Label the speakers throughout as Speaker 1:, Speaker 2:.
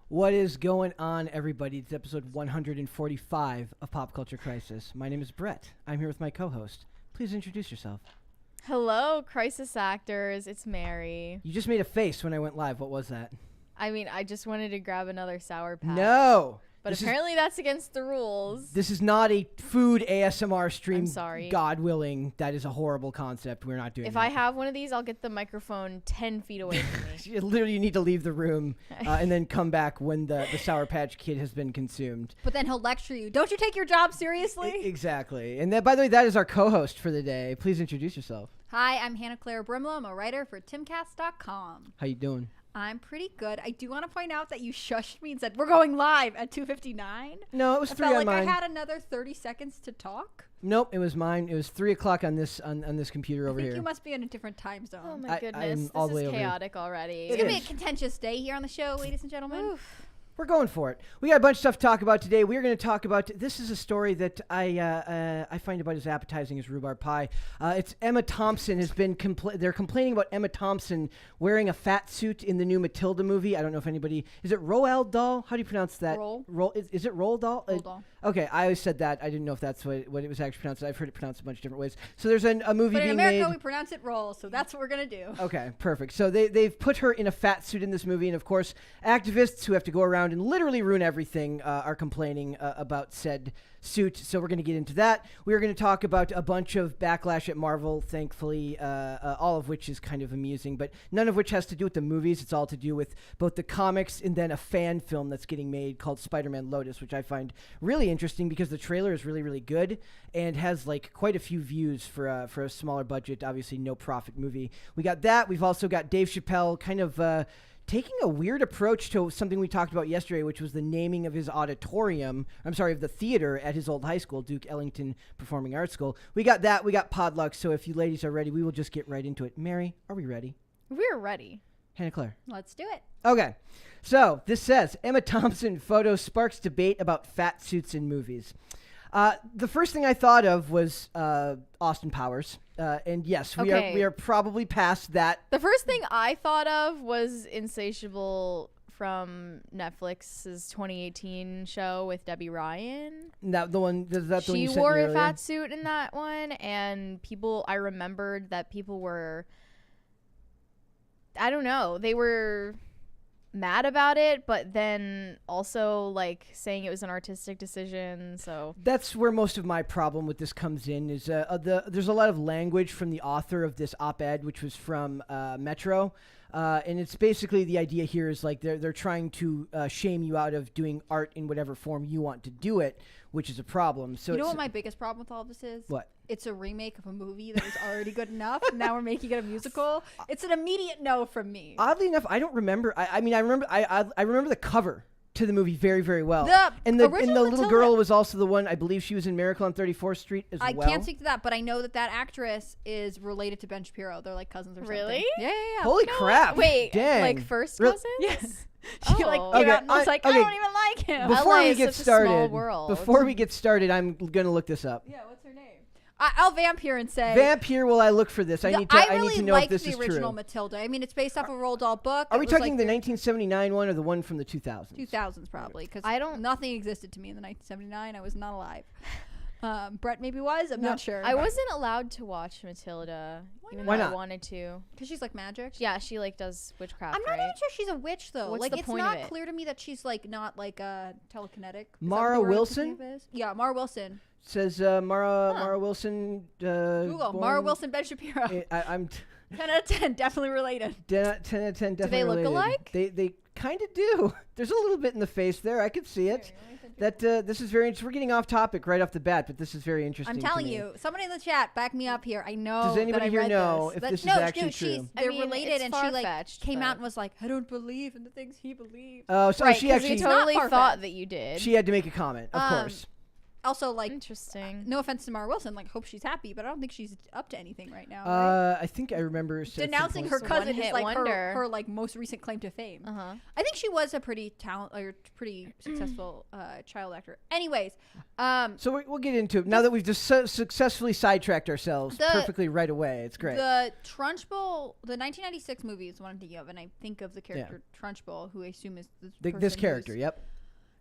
Speaker 1: What is going on, everybody? It's episode 145 of Pop Culture Crisis. My name is Brett. I'm here with my co-host. Please introduce yourself.
Speaker 2: Hello, crisis actors. It's Mary.
Speaker 1: You just made a face when I went live. What was that?
Speaker 2: I mean, I just wanted to grab another Sour Patch.
Speaker 1: No!
Speaker 2: But apparently that's against the rules.
Speaker 1: This is not a food ASMR stream.
Speaker 2: I'm sorry.
Speaker 1: God willing. That is a horrible concept. We're not doing
Speaker 2: If
Speaker 1: that.
Speaker 2: I have one of these, I'll get the microphone 10 feet away from me.
Speaker 1: Literally, you need to leave the room and then come back when the Sour Patch Kid has been consumed.
Speaker 3: But then he'll lecture you. Don't you take your job seriously?
Speaker 1: Exactly. And by the way, that is our co-host for the day. Please introduce yourself.
Speaker 3: Hi, I'm Hannah Claire Brimlow. I'm a writer for timcast.com.
Speaker 1: How you doing?
Speaker 3: I'm pretty good. I do want to point out that you shushed me and said, we're going live at 2:59.
Speaker 1: No, it was 3
Speaker 3: felt
Speaker 1: on
Speaker 3: like
Speaker 1: mine.
Speaker 3: I had another 30 seconds to talk.
Speaker 1: Nope, it was mine. It was 3 o'clock on this computer over
Speaker 3: I think
Speaker 1: here.
Speaker 3: you must be in a different time zone.
Speaker 2: Oh my goodness.
Speaker 1: I'm all the
Speaker 2: This
Speaker 1: way
Speaker 2: is
Speaker 1: over here.
Speaker 2: chaotic already.
Speaker 3: It's going to be a contentious day here on the show, ladies and gentlemen.
Speaker 2: Oof.
Speaker 1: We're going for it. We got a bunch of stuff to talk about today. We're going to talk about, this is a story that I find about as appetizing as rhubarb pie. It's Emma Thompson has been, they're complaining about Emma Thompson wearing a fat suit in the new Matilda movie. I don't know if anybody, is it Roald Dahl? How do you pronounce that? Is it Roald Dahl?
Speaker 3: Roald Dahl.
Speaker 1: Okay, I always said that. I didn't know if that's what it was actually pronounced. I've heard it pronounced a bunch of different ways. So there's a movie
Speaker 3: But in
Speaker 1: being
Speaker 3: America,
Speaker 1: made.
Speaker 3: we pronounce it roll, so that's what we're going to do.
Speaker 1: Okay, perfect. So they've put her in a fat suit in this movie, and of course, activists who have to go around and literally ruin everything are complaining about said suit. So we're going to get into that. We're going to talk about a bunch of backlash at Marvel, thankfully, all of which is kind of amusing, but none of which has to do with the movies. It's all to do with both the comics and then a fan film that's getting made called Spider-Man Lotus, which I find really interesting because the trailer is really, really good and has like quite a few views for a smaller budget, obviously no profit movie. We got that. We've also got Dave Chappelle kind of taking a weird approach to something we talked about yesterday, which was the naming of his of the theater at his old high school, Duke Ellington Performing Arts School. We got that. We got Podluck. So if you ladies are ready, we will just get right into it. Mary, are we ready?
Speaker 2: We're ready.
Speaker 1: Hannah Claire.
Speaker 3: Let's do it.
Speaker 1: Okay. So this says, Emma Thompson photo sparks debate about fat suits in movies. The first thing I thought of was Austin Powers. And yes, we are probably past that.
Speaker 2: The first thing I thought of was Insatiable from Netflix's 2018 show with Debbie Ryan.
Speaker 1: The one you sent me
Speaker 2: She wore a
Speaker 1: earlier?
Speaker 2: fat suit in that one, and I remembered that people were, I don't know, they were mad about it, but then also like saying it was an artistic decision. So
Speaker 1: that's where most of my problem with this comes in is there's a lot of language from the author of this op-ed, which was from Metro. And it's basically the idea here is like they're trying to shame you out of doing art in whatever form you want to do it, which is a problem. So
Speaker 3: you know what my biggest problem with all of this is?
Speaker 1: What?
Speaker 3: It's a remake of a movie that was already good enough, and now we're making it a musical. It's an immediate no from me.
Speaker 1: Oddly enough, I don't remember. I remember the cover to the movie very, very well.
Speaker 3: And
Speaker 1: the little girl was also the one, I believe she was in Miracle on 34th Street as well.
Speaker 3: I can't speak to that, but I know that actress is related to Ben Shapiro. They're like cousins or something.
Speaker 2: Really?
Speaker 3: Yeah.
Speaker 1: Holy crap.
Speaker 2: Wait,
Speaker 1: dang.
Speaker 2: like first cousins?
Speaker 3: Yes.
Speaker 2: She
Speaker 3: Came out and was like, I don't even like him.
Speaker 1: Before
Speaker 2: LA
Speaker 1: we
Speaker 2: is
Speaker 1: get
Speaker 2: such a small
Speaker 1: started,
Speaker 2: world.
Speaker 1: I'm going to look this up.
Speaker 3: Yeah, what's her name? I'll vamp here and say.
Speaker 1: Vamp here while I look for this. I need to know if this is true.
Speaker 3: I really liked the original Matilda. I mean, it's based off a Roald Dahl book.
Speaker 1: Are we talking the 1979 one or the one from the 2000s?
Speaker 3: 2000s probably, because nothing existed to me in the 1979. I was not alive. Brett maybe was. I'm not sure.
Speaker 2: I wasn't allowed to watch Matilda, even though I wanted to.
Speaker 3: Because she's like magic.
Speaker 2: Yeah, she like does witchcraft.
Speaker 3: I'm not even sure she's a witch though.
Speaker 2: What's
Speaker 3: like
Speaker 2: the
Speaker 3: it's
Speaker 2: point
Speaker 3: not
Speaker 2: of it?
Speaker 3: clear to me that she's like not like telekinetic.
Speaker 1: Mara Wilson?
Speaker 3: Yeah, Mara Wilson.
Speaker 1: Says Mara Wilson.
Speaker 3: Google Mara Wilson, Ben Shapiro.
Speaker 1: I'm
Speaker 3: 10 out of 10, definitely related.
Speaker 1: 10 out of 10, definitely
Speaker 2: Do they look
Speaker 1: related.
Speaker 2: alike?
Speaker 1: They kind of do. There's a little bit in the face there. I could see it. This is very interesting. We're getting off topic right off the bat, but this is very interesting.
Speaker 3: I'm telling you, somebody in the chat, back me up here. I know.
Speaker 1: Does anybody here know if this is actually true?
Speaker 3: They're related, and she like came out
Speaker 2: but
Speaker 3: and was like, "I don't believe in the things he believes."
Speaker 1: Oh, so
Speaker 2: right,
Speaker 1: she actually
Speaker 2: you totally thought that you did.
Speaker 1: She had to make a comment, of course.
Speaker 3: Also, like,
Speaker 2: interesting.
Speaker 3: No offense to Mara Wilson, like, hope she's happy, but I don't think she's up to anything right now. Right?
Speaker 1: I think I remember
Speaker 3: denouncing her cousin is like her like most recent claim to fame.
Speaker 2: Uh-huh.
Speaker 3: I think she was a pretty pretty successful child actor. Anyways,
Speaker 1: so we'll get into it now that we've just successfully sidetracked ourselves perfectly right away. It's great.
Speaker 3: The Trunchbull, the 1996 movie is what I'm thinking of, and I think of the character Trunchbull, who I assume is
Speaker 1: this character. Yep.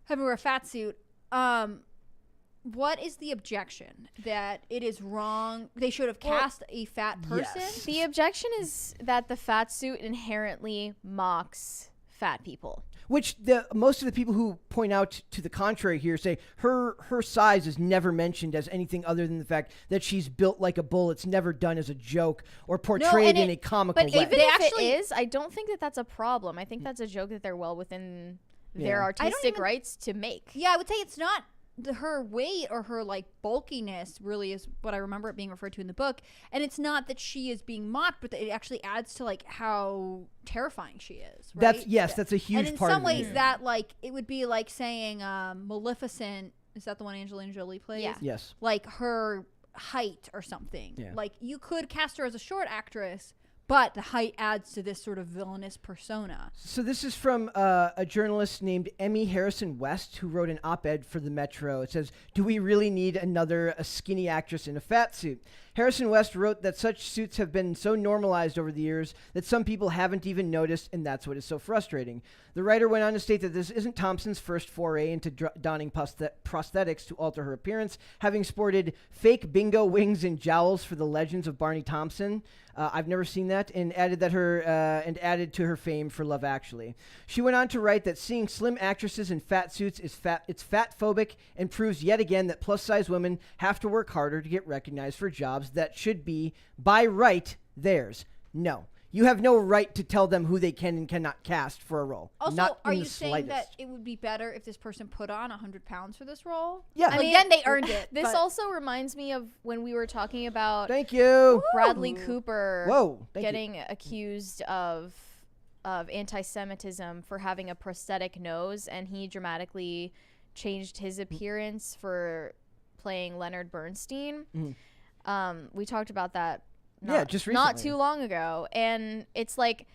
Speaker 3: Having wear a fat suit. What is the objection? That it is wrong? They should have cast a fat person?
Speaker 1: Yes.
Speaker 2: The objection is that the fat suit inherently mocks fat people.
Speaker 1: Which most of the people who point out to the contrary here say her size is never mentioned as anything other than the fact that she's built like a bull. It's never done as a joke or portrayed in a comical way.
Speaker 2: But even if it is, I don't think that that's a problem. I think that's a joke that they're well within their artistic rights to make.
Speaker 3: Yeah, I would say it's not her weight or her like bulkiness really is what I remember it being referred to in the book, and it's not that she is being mocked, but that it actually adds to like how terrifying she is, right?
Speaker 1: That's a huge part of it. And
Speaker 3: in some ways that like it would be like saying Maleficent, is that the one Angelina Jolie plays?
Speaker 2: Yeah.
Speaker 1: Yes.
Speaker 3: Like her height or something.
Speaker 1: Yeah.
Speaker 3: Like you could cast her as a short actress, but the height adds to this sort of villainous persona.
Speaker 1: So this is from a journalist named Emmy Harrison West, who wrote an op-ed for the Metro. It says, "Do we really need another skinny actress in a fat suit?" Harrison West wrote that such suits have been so normalized over the years that some people haven't even noticed, and that's what is so frustrating. The writer went on to state that this isn't Thompson's first foray into donning prosthetics to alter her appearance, having sported fake bingo wings and jowls for the Legends of Barney Thompson. I've never seen that, and added to her fame for Love Actually. She went on to write that seeing slim actresses in fat suits it's fat phobic and proves yet again that plus size women have to work harder to get recognized for jobs that should be by right theirs. No. You have no right to tell them who they can and cannot cast for a role.
Speaker 3: Also,
Speaker 1: Not
Speaker 3: are
Speaker 1: in
Speaker 3: you
Speaker 1: the
Speaker 3: saying
Speaker 1: slightest.
Speaker 3: that it would be better if this person put on 100 pounds for this role?
Speaker 1: Yeah.
Speaker 3: I mean, then they earned it.
Speaker 2: This also reminds me of when we were talking about
Speaker 1: Thank you.
Speaker 2: Bradley Cooper
Speaker 1: getting
Speaker 2: accused of anti-Semitism for having a prosthetic nose, and he dramatically changed his appearance for playing Leonard Bernstein.
Speaker 1: Mm-hmm.
Speaker 2: We talked about that
Speaker 1: just recently.
Speaker 2: Not too long ago. And it's like,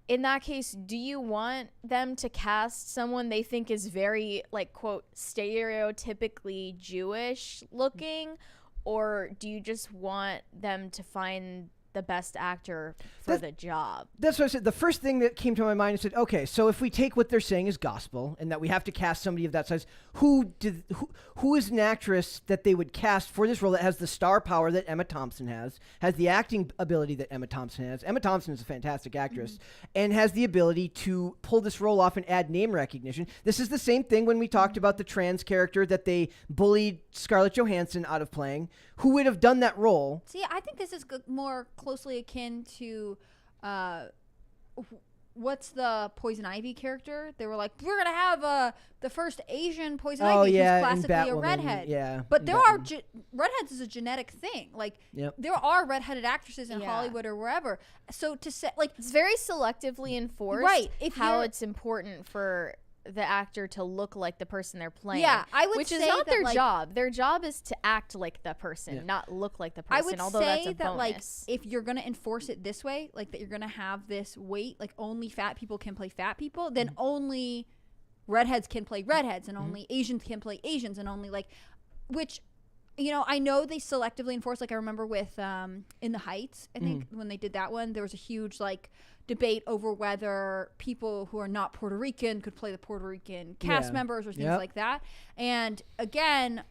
Speaker 2: in that case, do you want them to cast someone they think is very, like, quote, stereotypically Jewish looking? Or do you just want them to find the best actor for the job?
Speaker 1: That's what I said. The first thing that came to my mind, I said, okay, so if we take what they're saying as gospel and that we have to cast somebody of that size, who is an actress that they would cast for this role that has the star power that Emma Thompson has the acting ability that Emma Thompson has? Emma Thompson is a fantastic actress and has the ability to pull this role off and add name recognition. This is the same thing when we talked about the trans character that they bullied Scarlett Johansson out of playing. Who would have done that role?
Speaker 3: See, I think this is more closely akin to what's the Poison Ivy character? They were like, we're gonna have the first Asian Poison Ivy who's classically a redhead.
Speaker 1: Yeah,
Speaker 3: but there are redheads is a genetic thing. Like there are redheaded actresses in Hollywood or wherever. So to say like
Speaker 2: it's very selectively enforced,
Speaker 3: right?
Speaker 2: How it's important for the actor to look like the person they're playing.
Speaker 3: Yeah, I would
Speaker 2: which
Speaker 3: say
Speaker 2: is not their
Speaker 3: like,
Speaker 2: job. Their job is to act like the person, not look like the person.
Speaker 3: I would
Speaker 2: although
Speaker 3: say
Speaker 2: that's a
Speaker 3: that
Speaker 2: bonus.
Speaker 3: like if you're gonna enforce it this way, like that you're gonna have this weight, like only fat people can play fat people, then only redheads can play redheads, and only Asians can play Asians, and only like, which, you know, I know they selectively enforce. Like I remember with In the Heights, I think when they did that one, there was a huge like debate over whether people who are not Puerto Rican could play the Puerto Rican cast members or things like that. And again,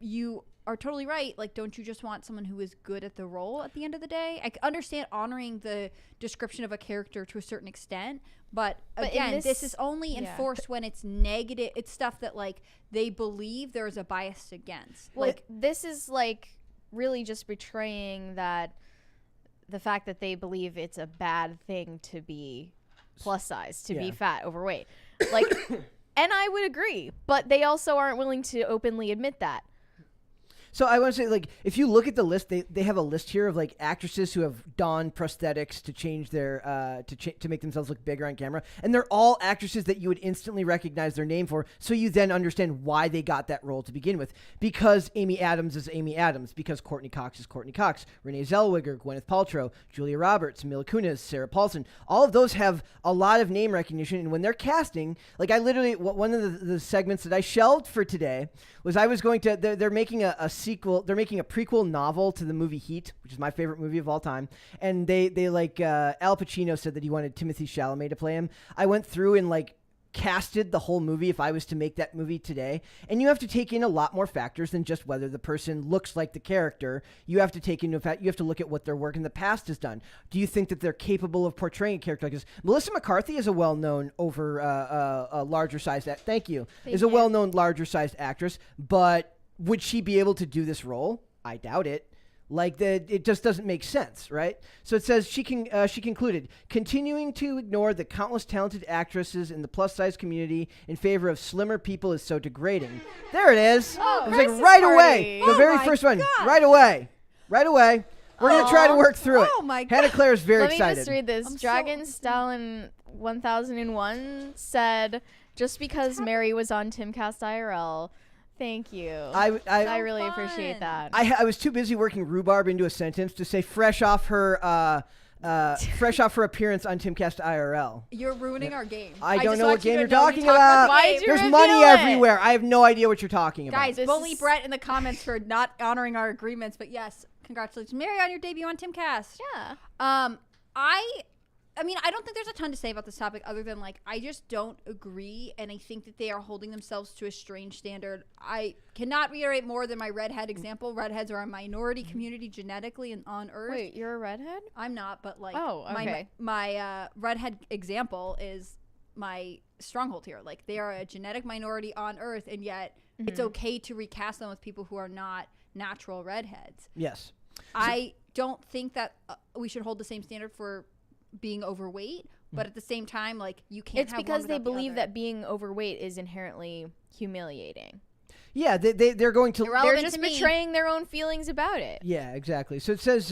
Speaker 3: you are totally right. Like, don't you just want someone who is good at the role at the end of the day? I understand honoring the description of a character to a certain extent, but again, this is only enforced when it's negative. It's stuff that like they believe there is a bias against.
Speaker 2: Like this is like really just betraying that the fact that they believe it's a bad thing to be plus size, to be fat, overweight. Like, and I would agree, but they also aren't willing to openly admit that.
Speaker 1: So I want to say, like, if you look at the list, they have a list here of like actresses who have donned prosthetics to change their to make themselves look bigger on camera, and they're all actresses that you would instantly recognize their name for. So you then understand why they got that role to begin with, because Amy Adams is Amy Adams, because Courtney Cox is Courtney Cox, Renee Zellweger, Gwyneth Paltrow, Julia Roberts, Mila Kunis, Sarah Paulson. All of those have a lot of name recognition, and when they're casting, like I literally one of the segments that I shelved for today was I was going to they're making a sequel, they're making a prequel novel to the movie Heat, which is my favorite movie of all time, and they like Al Pacino said that he wanted Timothée Chalamet to play him. I went through and like casted the whole movie if I was to make that movie today, and you have to take in a lot more factors than just whether the person looks like the character. You have to take into effect, you have to look at what their work in the past has done. Do you think that they're capable of portraying a character like this? Melissa McCarthy is a well-known a larger sized is a well-known larger sized actress, but would she be able to do this role? I doubt it. Like it just doesn't make sense, right? So it says she concluded, continuing to ignore the countless talented actresses in the plus size community in favor of slimmer people is so degrading. There it is.
Speaker 2: Oh,
Speaker 1: it was like right
Speaker 2: party.
Speaker 1: away. The very first one.
Speaker 3: gosh.
Speaker 1: Right away. We're gonna try to work through it.
Speaker 3: Oh my god.
Speaker 1: Hannah Claire is very
Speaker 2: Let
Speaker 1: excited.
Speaker 2: me just read this.
Speaker 3: I'm
Speaker 2: Dragon Stalin 1001 said, just because Mary was on Timcast IRL. Thank you. I really appreciate that.
Speaker 1: I was too busy working rhubarb into a sentence to say fresh off her appearance on Timcast IRL.
Speaker 3: You're ruining our game.
Speaker 1: I don't
Speaker 3: just
Speaker 1: know
Speaker 3: want
Speaker 1: what
Speaker 3: you
Speaker 1: game
Speaker 3: to
Speaker 1: you're
Speaker 3: know we
Speaker 1: talking
Speaker 3: talk
Speaker 1: about.
Speaker 3: the
Speaker 2: Why'd
Speaker 3: game.
Speaker 2: you
Speaker 1: There's
Speaker 2: reveal
Speaker 1: money
Speaker 2: it?
Speaker 1: everywhere. I have no idea what you're talking about.
Speaker 3: Guys,
Speaker 2: This
Speaker 3: bully
Speaker 2: is-
Speaker 3: Brett in the comments for not honoring our agreements. But yes, congratulations, Mary, on your debut on Timcast.
Speaker 2: Yeah.
Speaker 3: I mean, I don't think there's a ton to say about this topic other than, like, I just don't agree, and I think that they are holding themselves to a strange standard. I cannot reiterate more than my redhead example. Redheads are a minority community genetically and on Earth.
Speaker 2: Wait, you're a redhead?
Speaker 3: I'm not, but, like,
Speaker 2: Oh, okay.
Speaker 3: my redhead example is my stronghold here. Like, they are a genetic minority on Earth, and yet it's okay to recast them with people who are not natural redheads.
Speaker 1: Yes.
Speaker 3: I don't think that we should hold the same standard for being overweight, but at the same time, like, you can't
Speaker 2: It's
Speaker 3: have
Speaker 2: because
Speaker 3: one
Speaker 2: they
Speaker 3: without the
Speaker 2: believe
Speaker 3: other.
Speaker 2: that being overweight is inherently humiliating.
Speaker 1: Yeah, they're going to.
Speaker 3: Irrelevant
Speaker 2: They're just
Speaker 3: to me.
Speaker 2: betraying their own feelings about it.
Speaker 1: Yeah, exactly. So it says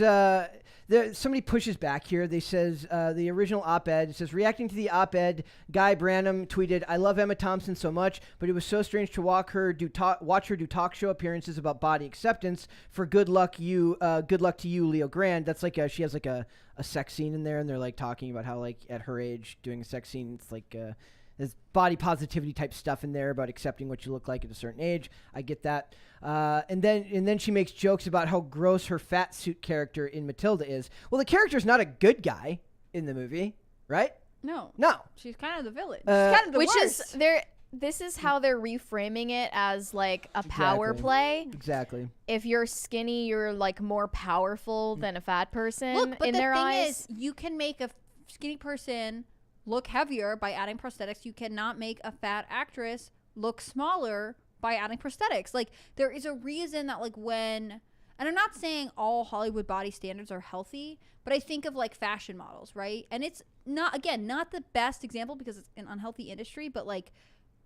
Speaker 1: somebody pushes back here. They says the original op-ed. It says reacting to the op-ed, Guy Branum tweeted, "I love Emma Thompson so much, but it was so strange to watch her do talk show appearances about body acceptance. For good luck to you, Leo Grand." That's like she has like a sex scene in there, and they're like talking about how like at her age doing a sex scene, it's like there's body positivity type stuff in there about accepting what you look like at a certain age. I get that. And then she makes jokes about how gross her fat suit character in Matilda is. Well, the character's not a good guy in the movie, right?
Speaker 3: No, she's kind of the villain. She's kind of the
Speaker 2: Which
Speaker 3: worst.
Speaker 2: is this is how they're reframing it as like a power
Speaker 1: Exactly.
Speaker 2: play.
Speaker 1: Exactly.
Speaker 2: If you're skinny, you're like more powerful than a fat person
Speaker 3: Look, but
Speaker 2: in
Speaker 3: the
Speaker 2: their
Speaker 3: thing
Speaker 2: eyes.
Speaker 3: is, you can make a skinny person look heavier by adding prosthetics. You cannot make a fat actress look smaller by adding prosthetics. Like, there is a reason that, like, when, and I'm not saying all Hollywood body standards are healthy, but I think of like fashion models, right? And it's not, again, not the best example because it's an unhealthy industry, but like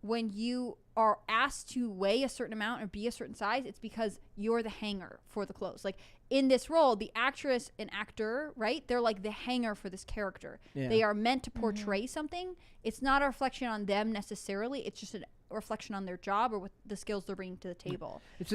Speaker 3: when you are asked to weigh a certain amount or be a certain size, it's because you're the hanger for the clothes. Like, in this role, the actress and actor, right? They're like the hanger for this character.
Speaker 1: Yeah.
Speaker 3: They are meant to portray something. It's not a reflection on them necessarily. It's just a reflection on their job or what the skills they're bringing to the table.
Speaker 1: It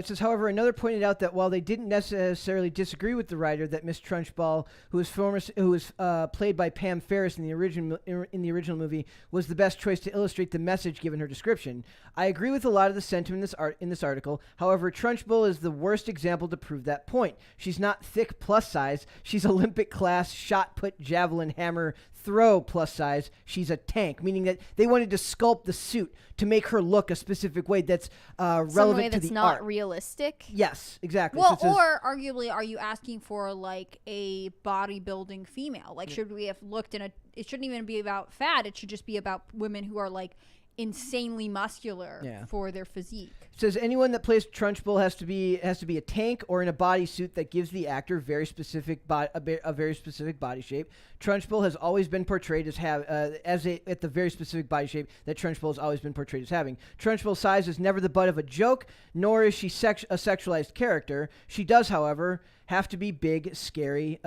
Speaker 1: says, however, another pointed out that while they didn't necessarily disagree with the writer that Miss Trunchbull, who was played by Pam Ferris in the original movie, was the best choice to illustrate the message given her description. I agree with a lot of the sentiment in this article. However, Trunchbull is the worst example to prove that point. She's not thick plus size. She's Olympic class shot put javelin hammer throw plus size. She's a tank, meaning that they wanted to sculpt the suit to make her look a specific way that's relevant
Speaker 2: Some way
Speaker 1: to
Speaker 2: that's
Speaker 1: the
Speaker 2: not
Speaker 1: art.
Speaker 2: realistic.
Speaker 1: Yes, exactly.
Speaker 3: Well,
Speaker 1: So it says-
Speaker 3: or arguably, are you asking for like a bodybuilding female? Like, should we have looked in a? It shouldn't even be about fat. It should just be about women who are like insanely muscular
Speaker 1: Yeah.
Speaker 3: for their physique.
Speaker 1: It says anyone that plays Trunchbull has to be a tank or in a bodysuit that gives the actor a very specific body shape. Trunchbull has always been portrayed as at the very specific body shape that Trunchbull has always been portrayed as having. Trunchbull's size is never the butt of a joke, nor is she a sexualized character. She does, however, have to be big, scary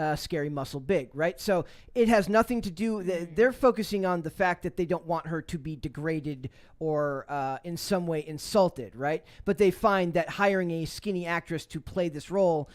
Speaker 1: muscle big, right? So it has nothing to do. They're focusing on the fact that they don't want her to be degraded or in some way insulted, right? But they find that hiring a skinny actress to play this role.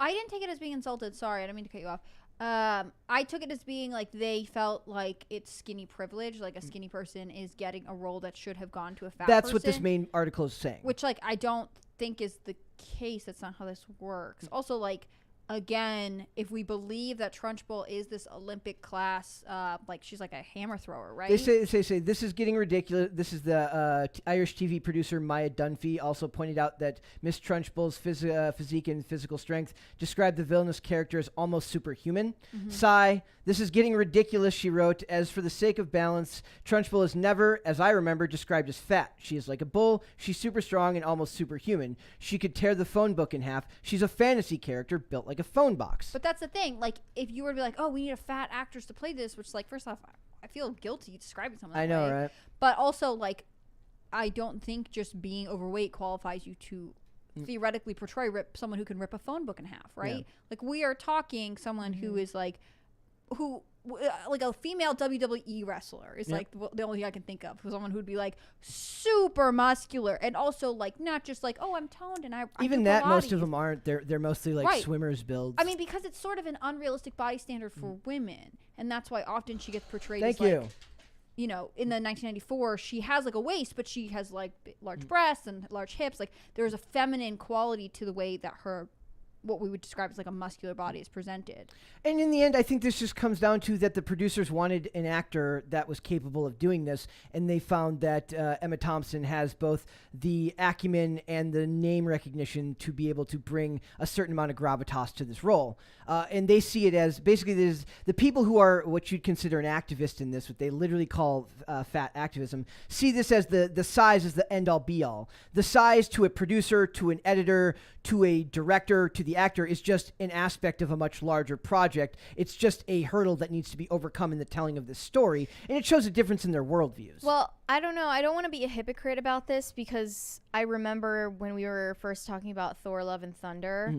Speaker 3: I didn't take it as being insulted. Sorry, I didn't mean to cut you off. I took it as being like they felt like it's skinny privilege, like a skinny person is getting a role that should have gone to a fat person.
Speaker 1: That's what this main article is saying.
Speaker 3: Which, like, I don't think is the case. That's not how this works. Also, like, again, if we believe that Trunchbull is this Olympic class, like she's like a hammer thrower, right?
Speaker 1: They say this is getting ridiculous. This is the Irish TV producer Maya Dunphy also pointed out that Miss Trunchbull's physique and physical strength described the villainous character as almost superhuman. Sigh. This is getting ridiculous, she wrote. As for the sake of balance, Trunchbull is never, as I remember, described as fat. She is like a bull. She's super strong and almost superhuman. She could tear the phone book in half. She's a fantasy character built like a phone box.
Speaker 3: But that's the thing. Like, if you were to be like, oh, we need a fat actress to play this, which, like, first off, I feel guilty describing someone that
Speaker 1: I know,
Speaker 3: way.
Speaker 1: right?
Speaker 3: But also, like, I don't think just being overweight qualifies you to theoretically portray someone who can rip a phone book in half, right?
Speaker 1: Yeah.
Speaker 3: Like, we are talking someone who is, like, like a female WWE wrestler is like the only thing I can think of. Someone who'd be like super muscular and also like not just like, oh, I'm toned and I
Speaker 1: Even
Speaker 3: do
Speaker 1: that,
Speaker 3: Pilates.
Speaker 1: most of them aren't. They're mostly like
Speaker 3: Right.
Speaker 1: swimmers builds.
Speaker 3: I mean, because it's sort of an unrealistic body standard for women, and that's why often she gets portrayed
Speaker 1: Thank
Speaker 3: as
Speaker 1: you.
Speaker 3: like, you know, in the 1994, she has like a waist, but she has like large breasts and large hips. Like there's a feminine quality to the way that what we would describe as like a muscular body is presented.
Speaker 1: And in the end, I think this just comes down to that the producers wanted an actor that was capable of doing this, and they found that Emma Thompson has both the acumen and the name recognition to be able to bring a certain amount of gravitas to this role. And they see it as basically there's the people who are what you'd consider an activist in this, what they literally call fat activism, see this as the size is the end-all be-all. The size to a producer, to an editor, to a director, to the actor is just an aspect of a much larger project. It's just a hurdle that needs to be overcome in the telling of this story, and it shows a difference in their worldviews.
Speaker 2: Well, I don't know. I don't want to be a hypocrite about this because I remember when we were first talking about Thor: Love and Thunder,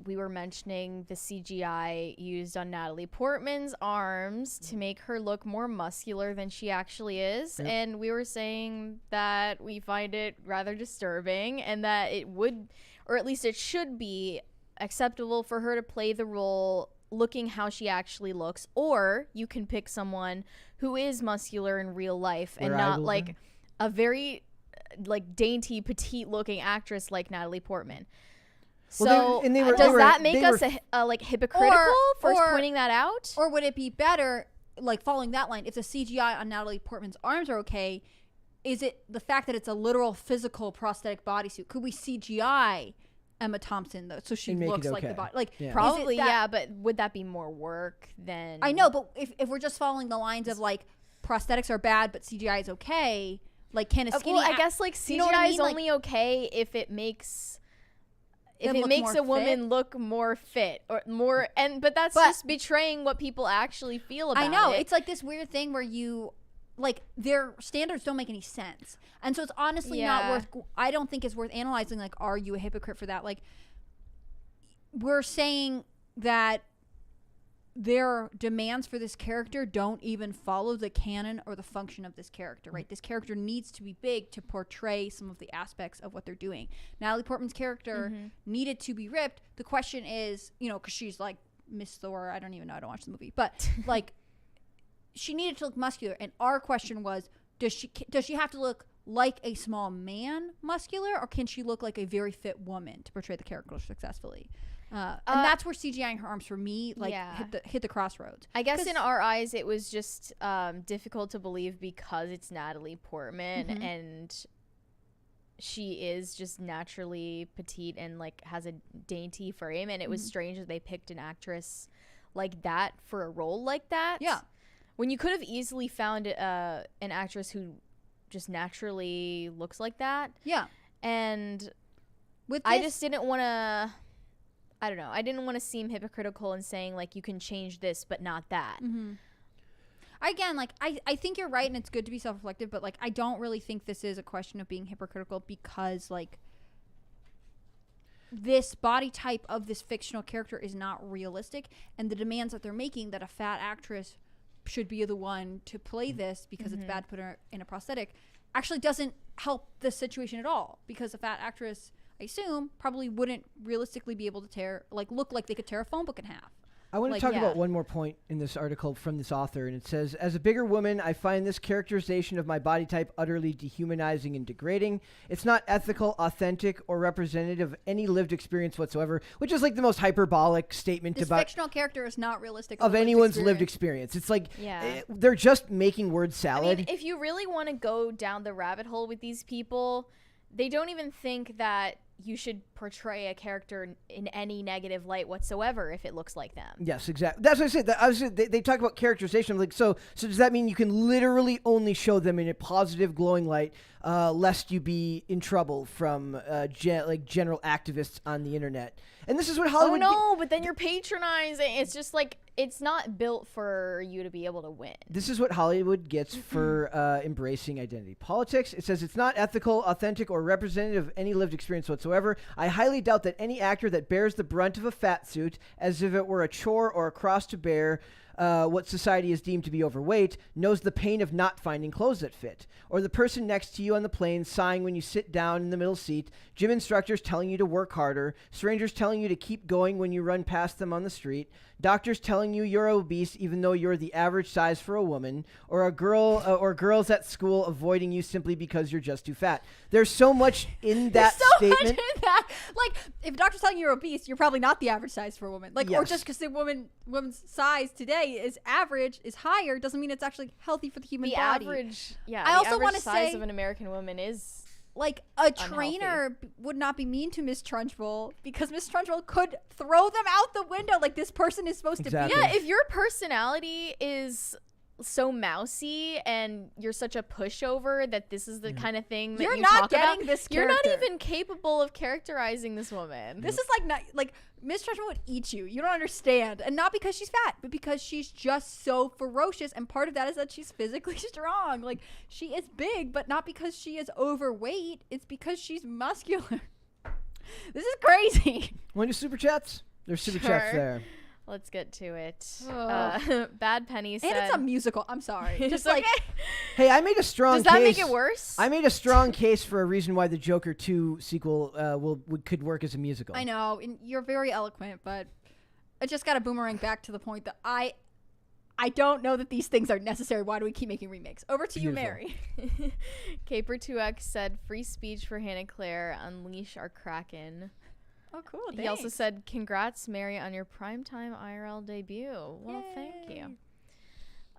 Speaker 2: we were mentioning the CGI used on Natalie Portman's arms to make her look more muscular than she actually is.
Speaker 1: Yep.
Speaker 2: And we were saying that we find it rather disturbing and that it would, or at least it should be, acceptable for her to play the role looking how she actually looks, or you can pick someone who is muscular in real life and not like a very like dainty petite looking actress like Natalie Portman.
Speaker 1: Well,
Speaker 2: So does that make us like hypocritical for pointing that out?
Speaker 3: Or would it be better, like following that line, if the CGI on Natalie Portman's arms are okay, is it the fact that it's a literal physical prosthetic bodysuit? Could we CGI Emma Thompson though, so she
Speaker 1: And make
Speaker 3: looks
Speaker 1: it
Speaker 3: like the
Speaker 1: okay.
Speaker 3: body? Like
Speaker 1: Yeah.
Speaker 2: Probably,
Speaker 3: is it that-
Speaker 2: yeah, but would that be more work than...
Speaker 3: I know, but if we're just following the lines of like prosthetics are bad, but CGI is okay, like can a skinny?
Speaker 2: well, I guess like CGI
Speaker 3: you know what I
Speaker 2: is
Speaker 3: mean? Like,
Speaker 2: only okay if it makes... If
Speaker 3: them
Speaker 2: it
Speaker 3: look
Speaker 2: makes
Speaker 3: more
Speaker 2: a woman
Speaker 3: fit?
Speaker 2: look more fit or more, but that's
Speaker 3: But-
Speaker 2: just betraying what people actually feel about
Speaker 3: I know
Speaker 2: it.
Speaker 3: it's like this weird thing where you like their standards don't make any sense, and so it's honestly not
Speaker 2: Yeah.
Speaker 3: worth. I don't think it's worth analyzing. Like, are you a hypocrite for that? Like, we're saying that their demands for this character don't even follow the canon or the function of this character, right? This character needs to be big to portray some of the aspects of what they're doing. Natalie Portman's character needed to be ripped. The question is, you know, because she's like Miss Thor. I don't even know. I don't watch the movie, but like she needed to look muscular. And our question was, does she have to look like a small man muscular, or can she look like a very fit woman to portray the character successfully? And that's where CGIing her arms for me hit the crossroads.
Speaker 2: I guess in our eyes it was just difficult to believe because it's Natalie Portman and she is just naturally petite and like has a dainty frame, and it was strange that they picked an actress like that for a role like that.
Speaker 3: Yeah.
Speaker 2: When you could have easily found an actress who just naturally looks like that.
Speaker 3: Yeah.
Speaker 2: And
Speaker 3: With
Speaker 2: I
Speaker 3: this-
Speaker 2: just didn't want to, I don't know, I didn't want to seem hypocritical in saying, like, you can change this but not that.
Speaker 3: Again, like, I think you're right, and it's good to be self-reflective, but, like, I don't really think this is a question of being hypocritical because, like, this body type of this fictional character is not realistic, and the demands that they're making that a fat actress should be the one to play this because it's bad to put her in a prosthetic actually doesn't help the situation at all, because a fat actress, I assume, probably wouldn't realistically be able to look like they could tear a phone book in half.
Speaker 1: I want to
Speaker 3: Like,
Speaker 1: talk
Speaker 2: yeah.
Speaker 1: about one more point in this article from this author, and it says, as a bigger woman, I find this characterization of my body type utterly dehumanizing and degrading. It's not ethical, authentic, or representative of any lived experience whatsoever, which is like the most hyperbolic statement
Speaker 3: This
Speaker 1: about
Speaker 3: fictional character is not realistic
Speaker 1: of anyone's lived experience. It's like
Speaker 2: Yeah.
Speaker 1: they're just making word
Speaker 2: I
Speaker 1: salad.
Speaker 2: mean, if you really want to go down the rabbit hole with these people, they don't even think that you should portray a character in any negative light whatsoever if it looks like them.
Speaker 1: Yes, exactly. That's what I said. They talk about characterization. Like, so does that mean you can literally only show them in a positive, glowing light, lest you be in trouble from general activists on the internet? And this is what
Speaker 2: Oh
Speaker 1: Hollywood.
Speaker 2: no, but then you're patronizing. It's just like, it's not built for you to be able to win.
Speaker 1: This is what Hollywood gets for embracing identity politics. It says it's not ethical, authentic, or representative of any lived experience whatsoever. I highly doubt that any actor that bears the brunt of a fat suit, as if it were a chore or a cross to bear, what society has deemed to be overweight, knows the pain of not finding clothes that fit. Or the person next to you on the plane sighing when you sit down in the middle seat, gym instructors telling you to work harder, strangers telling you to keep going when you run past them on the street, doctors telling you you're obese even though you're the average size for a woman, or or girls at school avoiding you simply because you're just too fat. There's so much in that
Speaker 3: There's so much
Speaker 1: statement.
Speaker 3: in that. Like, if a doctor's telling you you're obese, you're probably not the average size for a woman. Like, or
Speaker 1: Yes.
Speaker 3: just because the woman's size today is higher, doesn't mean it's actually healthy for the human
Speaker 2: The
Speaker 3: body.
Speaker 2: average,
Speaker 3: I also
Speaker 2: want
Speaker 3: wanna
Speaker 2: to size
Speaker 3: say-
Speaker 2: of an American woman is
Speaker 3: Like, a trainer would not be mean to Miss Trunchbull because Miss Trunchbull could throw them out the window. Like, this person is supposed
Speaker 1: Exactly.
Speaker 3: to be.
Speaker 2: Yeah, if your personality is so mousy and you're such a pushover that this is the kind of thing that
Speaker 3: You're
Speaker 2: you
Speaker 3: not
Speaker 2: talk
Speaker 3: getting
Speaker 2: about,
Speaker 3: this
Speaker 2: you're not
Speaker 3: character.
Speaker 2: even capable of characterizing this woman.
Speaker 3: This is like, not like Miss Trunchbull would eat you. You don't understand. And not because she's fat, but because she's just so ferocious. And part of that is that she's physically strong. Like, she is big, but not because she is overweight. It's because she's muscular. This is crazy.
Speaker 1: Want to do super chats? There's super chats
Speaker 2: Sure.
Speaker 1: there.
Speaker 2: Let's get to it.
Speaker 3: Ugh.
Speaker 2: Bad Penny said,
Speaker 3: And it's a musical. I'm sorry.
Speaker 2: It's
Speaker 3: Just like,
Speaker 2: okay.
Speaker 1: Hey, I made a strong
Speaker 2: Does that
Speaker 1: case.
Speaker 2: make it worse?
Speaker 1: I made a strong case for a reason why the Joker 2 sequel could work as a musical.
Speaker 3: I know, and you're very eloquent, but I just got to boomerang back to the point that I don't know that these things are necessary. Why do we keep making remakes? Over to you,
Speaker 1: Beautiful.
Speaker 3: Mary.
Speaker 2: Caper2X said, free speech for Hannah Claire, unleash our Kraken.
Speaker 3: Oh, cool.
Speaker 2: He also said, congrats, Mary, on your primetime IRL debut. Well, thank you.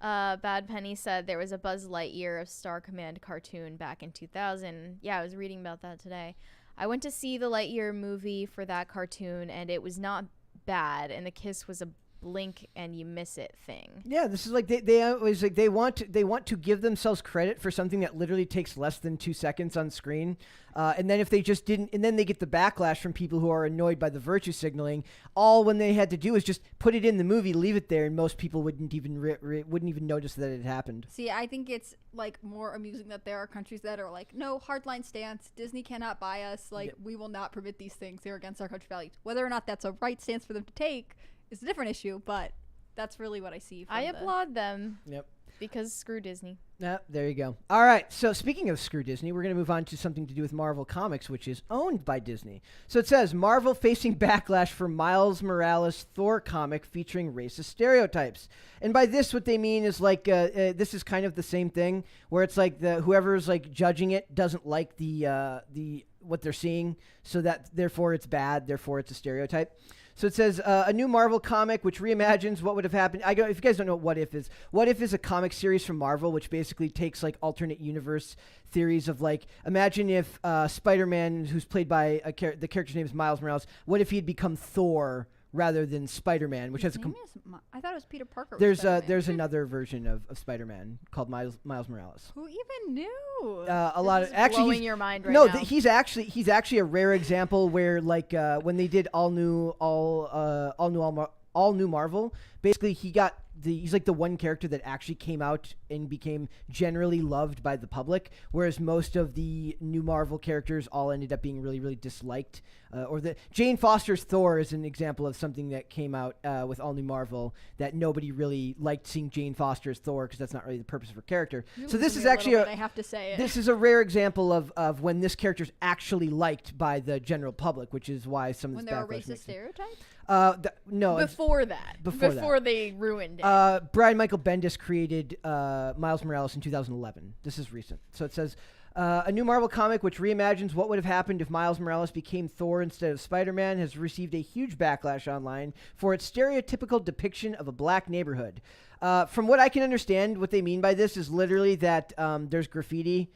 Speaker 2: Bad Penny said there was a Buzz Lightyear of Star Command cartoon back in 2000. Yeah, I was reading about that today. I went to see the Lightyear movie for that cartoon, and it was not bad, and the kiss was a blink and you miss it thing.
Speaker 1: Yeah, this is like they always like they want to give themselves credit for something that literally takes less than 2 seconds on screen, and then if they just didn't, and then they get the backlash from people who are annoyed by the virtue signaling. All when they had to do is just put it in the movie, leave it there, and most people wouldn't even wouldn't even notice that it happened.
Speaker 3: See, I think it's like more amusing that there are countries that are like, no, hardline stance. Disney cannot buy us. Like,
Speaker 1: Yep.
Speaker 3: we will not permit these things. They're against our country values. Whether or not that's a right stance for them to take is a different issue, but that's really what I see. From
Speaker 2: I applaud them
Speaker 1: Yep.
Speaker 2: because screw Disney.
Speaker 1: Yeah, there you go. All right. So speaking of screw Disney, we're going to move on to something to do with Marvel Comics, which is owned by Disney. So it says Marvel facing backlash for Miles Morales' Thor comic featuring racist stereotypes. And by this, what they mean is like this is kind of the same thing, where it's like whoever's like judging it doesn't like the what they're seeing, so that therefore it's bad, therefore it's a stereotype. So it says a new Marvel comic which reimagines what would have happened. If you guys don't know what If is a comic series from Marvel which basically takes like alternate universe theories of like, imagine if Spider-Man, who's played by the character's name is Miles Morales, what if he had become Thor rather than Spider-Man, which has a.
Speaker 3: I thought it was Peter Parker.
Speaker 1: There's another version of Spider-Man called Miles Morales.
Speaker 3: Who even knew?
Speaker 1: A lot of
Speaker 2: blowing your mind right
Speaker 1: no,
Speaker 2: now.
Speaker 1: he's actually a rare example where like when they did all new Marvel, basically he's like the one character that actually came out and became generally loved by the public, whereas most of the new Marvel characters all ended up being really, really disliked. Or the Jane Foster's Thor is an example of something that came out with all new Marvel that nobody really liked seeing Jane Foster's Thor because that's not really the purpose of her character. So this is actually
Speaker 3: I have to say it.
Speaker 1: This is a rare example of when this character's actually liked by the general public, which is why some of
Speaker 3: when
Speaker 1: this
Speaker 3: there are
Speaker 1: backlash
Speaker 3: racist stereotypes.
Speaker 1: No,
Speaker 2: before that. Before they ruined it.
Speaker 1: Brian Michael Bendis created Miles Morales in 2011. This is recent. So it says, a new Marvel comic which reimagines what would have happened if Miles Morales became Thor instead of Spider-Man has received a huge backlash online for its stereotypical depiction of a black neighborhood. From what I can understand, what they mean by this is literally that there's graffiti,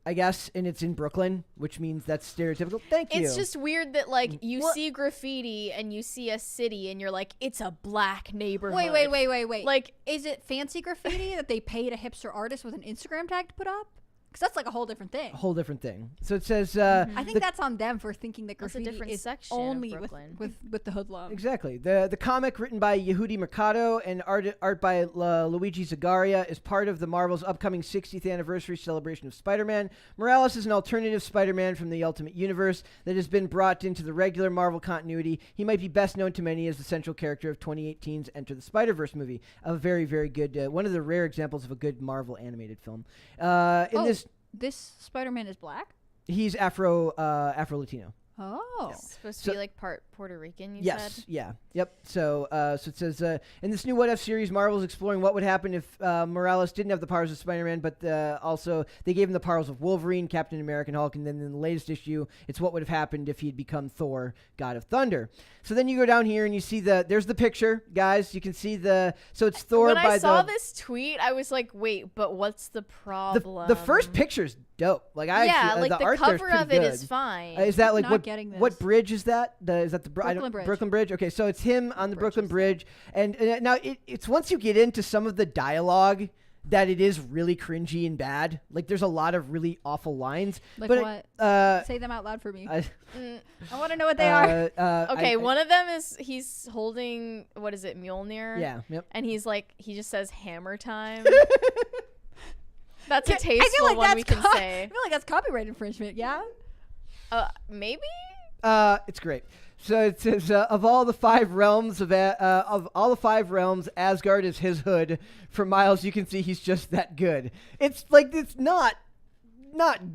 Speaker 1: I guess, and it's in Brooklyn, which means that's stereotypical. Thank you.
Speaker 2: It's just weird that, like, you see graffiti and you see a city and you're like, it's a black neighborhood.
Speaker 3: Wait.
Speaker 2: Like,
Speaker 3: is it fancy graffiti that they paid a hipster artist with an Instagram tag to put up? Because that's like a whole different thing.
Speaker 1: A whole different thing. So it says...
Speaker 3: I think that's on them for thinking that
Speaker 2: That's a
Speaker 3: graffiti
Speaker 2: different
Speaker 3: is
Speaker 2: section
Speaker 3: only
Speaker 2: of
Speaker 3: with
Speaker 2: Brooklyn.
Speaker 3: the hoodlum.
Speaker 1: Exactly. The comic, written by Yehudi Mercado and art by Luigi Zagaria, is part of the Marvel's upcoming 60th anniversary celebration of Spider-Man. Morales is an alternative Spider-Man from the Ultimate Universe that has been brought into the regular Marvel continuity. He might be best known to many as the central character of 2018's Enter the Spider-Verse movie, a very, very good, one of the rare examples of a good Marvel animated film.
Speaker 3: This Spider-Man is black?
Speaker 1: He's Afro-Latino.
Speaker 3: Oh.
Speaker 2: It's supposed to be like part Puerto Rican, you said?
Speaker 1: Yeah. Yep. So it says, in this new What If series, Marvel's exploring what would happen if Morales didn't have the powers of Spider-Man, but also they gave him the powers of Wolverine, Captain America, and Hulk, and then in the latest issue, it's what would have happened if he had become Thor, God of Thunder. So then you go down here and you see there's the picture, guys. You can see so it's Thor
Speaker 2: when
Speaker 1: by the...
Speaker 2: When I saw this tweet, I was like, wait, but what's the problem?
Speaker 1: The first picture's dope. Like
Speaker 2: the
Speaker 1: art
Speaker 2: cover of it
Speaker 1: good.
Speaker 2: is fine.
Speaker 1: Is that like
Speaker 3: what
Speaker 1: bridge is that? Is that the
Speaker 3: Brooklyn Bridge?
Speaker 1: Brooklyn Bridge. Okay, so it's him on the Brooklyn Bridge, and now it's once you get into some of the dialogue that it is really cringy and bad. Like there's a lot of really awful lines.
Speaker 3: Like
Speaker 1: but
Speaker 3: what? Say them out loud for me. I want to know what they are.
Speaker 2: Okay, one of them is he's holding what is it, Mjolnir?
Speaker 1: Yeah. Yep.
Speaker 2: And he just says hammer time. That's a tasteful one we can say.
Speaker 3: I feel like that's copyright infringement. Yeah.
Speaker 2: Maybe.
Speaker 1: It's great. So it says, of all the five realms Asgard is his hood. For Miles, you can see he's just that good. It's like it's not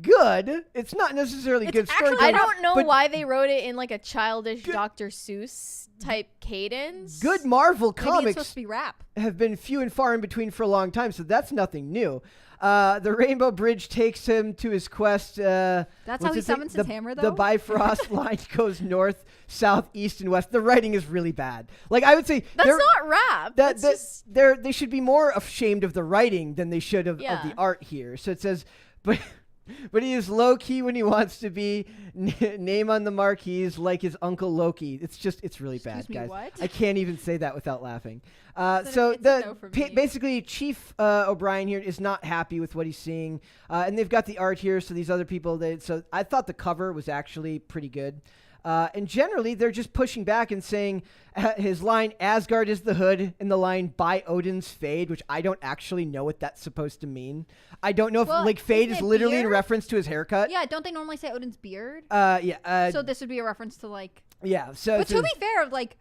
Speaker 1: good. It's not necessarily good story.
Speaker 2: I don't know why they wrote it in like a childish Dr. Seuss type cadence.
Speaker 1: Good Marvel
Speaker 3: Maybe it's
Speaker 1: comics
Speaker 3: supposed to be rap.
Speaker 1: Have been few and far in between for a long time, so that's nothing new. The Rainbow Bridge takes him to his quest.
Speaker 3: That's how he summons his hammer, though?
Speaker 1: The Bifrost line goes north, south, east, and west. The writing is really bad. Like, I would say...
Speaker 2: That's not rap.
Speaker 1: They should be more ashamed of the writing than they should of the art here. So it says... But he is low-key when he wants to be. Name on the marquees like his Uncle Loki. It's really bad, guys.
Speaker 3: What?
Speaker 1: I can't even say that without laughing. Basically, Chief O'Brien here is not happy with what he's seeing. And they've got the art here, so these other people... So I thought the cover was actually pretty good. And generally, they're just pushing back and saying his line, Asgard is the hood, and the line, by Odin's fade, which I don't actually know what that's supposed to mean. I don't know if fade is literally in reference to his haircut.
Speaker 3: Yeah, don't they normally say Odin's beard?
Speaker 1: Yeah.
Speaker 3: So this would be a reference to like...
Speaker 1: Yeah.
Speaker 3: But to be fair, like...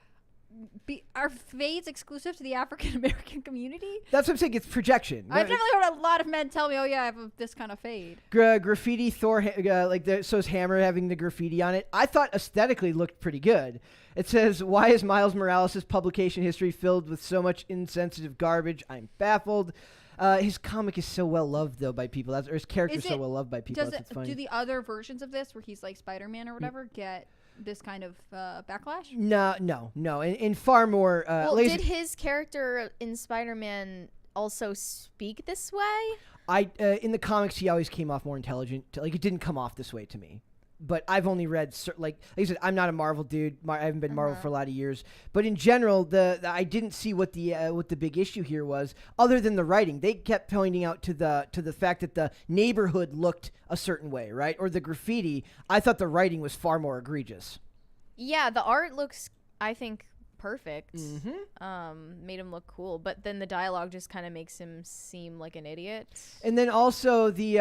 Speaker 3: are fades exclusive to the African American community?
Speaker 1: That's what I'm saying. It's projection.
Speaker 3: I've definitely heard a lot of men tell me, "Oh yeah, I have this kind of fade."
Speaker 1: Graffiti Thor, so his hammer having the graffiti on it. I thought aesthetically looked pretty good. It says, "Why is Miles Morales' publication history filled with so much insensitive garbage? I'm baffled." His comic is so well loved though by people. Or his character is so well loved by people. That's funny.
Speaker 3: Do the other versions of this, where he's like Spider-Man or whatever, get this kind of backlash?
Speaker 1: No. And far more...
Speaker 2: did his character in Spider-Man also speak this way?
Speaker 1: In the comics, he always came off more intelligent. Like, it didn't come off this way to me. but I've only read like I said, I'm not a Marvel dude. I haven't been Marvel for a lot of years. But in general, I didn't see what the big issue here was, other than the writing. They kept pointing out to the fact that the neighborhood looked a certain way, right? Or the graffiti. I thought the writing was far more egregious.
Speaker 2: Yeah, the art looks, I think, perfect.
Speaker 1: Mm-hmm.
Speaker 2: Made him look cool, but then the dialogue just kind of makes him seem like an idiot.
Speaker 1: And then also the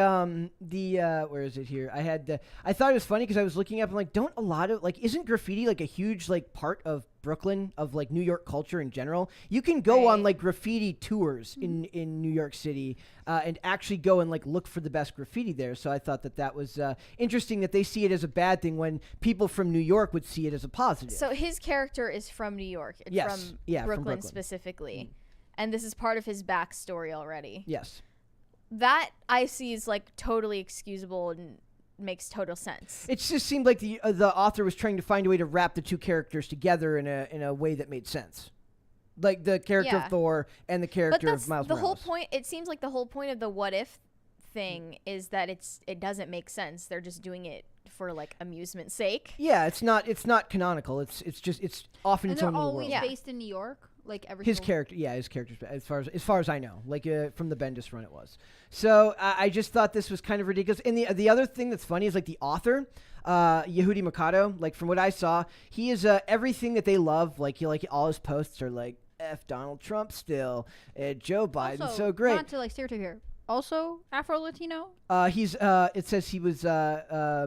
Speaker 1: where is it here? I thought it was funny because I was looking up and like, don't a lot of like, isn't graffiti like a huge like part of Brooklyn, of like New York culture in general? You can go on like graffiti tours in New York City and actually go and like look for the best graffiti there. So I thought that was interesting that they see it as a bad thing when people from New York would see it as a positive.
Speaker 2: So his character is from New York. It's
Speaker 1: Yes.
Speaker 2: from Brooklyn specifically. And this is part of his backstory already.
Speaker 1: Yes.
Speaker 2: That I see is like totally excusable and makes total sense.
Speaker 1: It just seemed like the author was trying to find a way to wrap the two characters together in a way that made sense, like the character of Thor and the character of Miles Morales.
Speaker 2: The whole point. It seems like the whole point of the what if thing is that it doesn't make sense. They're just doing it for like amusement's sake.
Speaker 1: Yeah, it's not canonical. It's often
Speaker 3: And
Speaker 1: its
Speaker 3: they're
Speaker 1: own little
Speaker 3: always
Speaker 1: world.
Speaker 3: based in New York, like every
Speaker 1: His
Speaker 3: single-
Speaker 1: character, his character's as far as I know, like from the Bendis run, it was. So I just thought this was kind of ridiculous. And the other thing that's funny is like the author, Yehudi Mikado. Like from what I saw, he is everything that they love. Like all his posts are like F Donald Trump still, Joe Biden
Speaker 3: Also,
Speaker 1: so great.
Speaker 3: Not to like stereotype here. Also, Afro-Latino.
Speaker 1: He's it says he was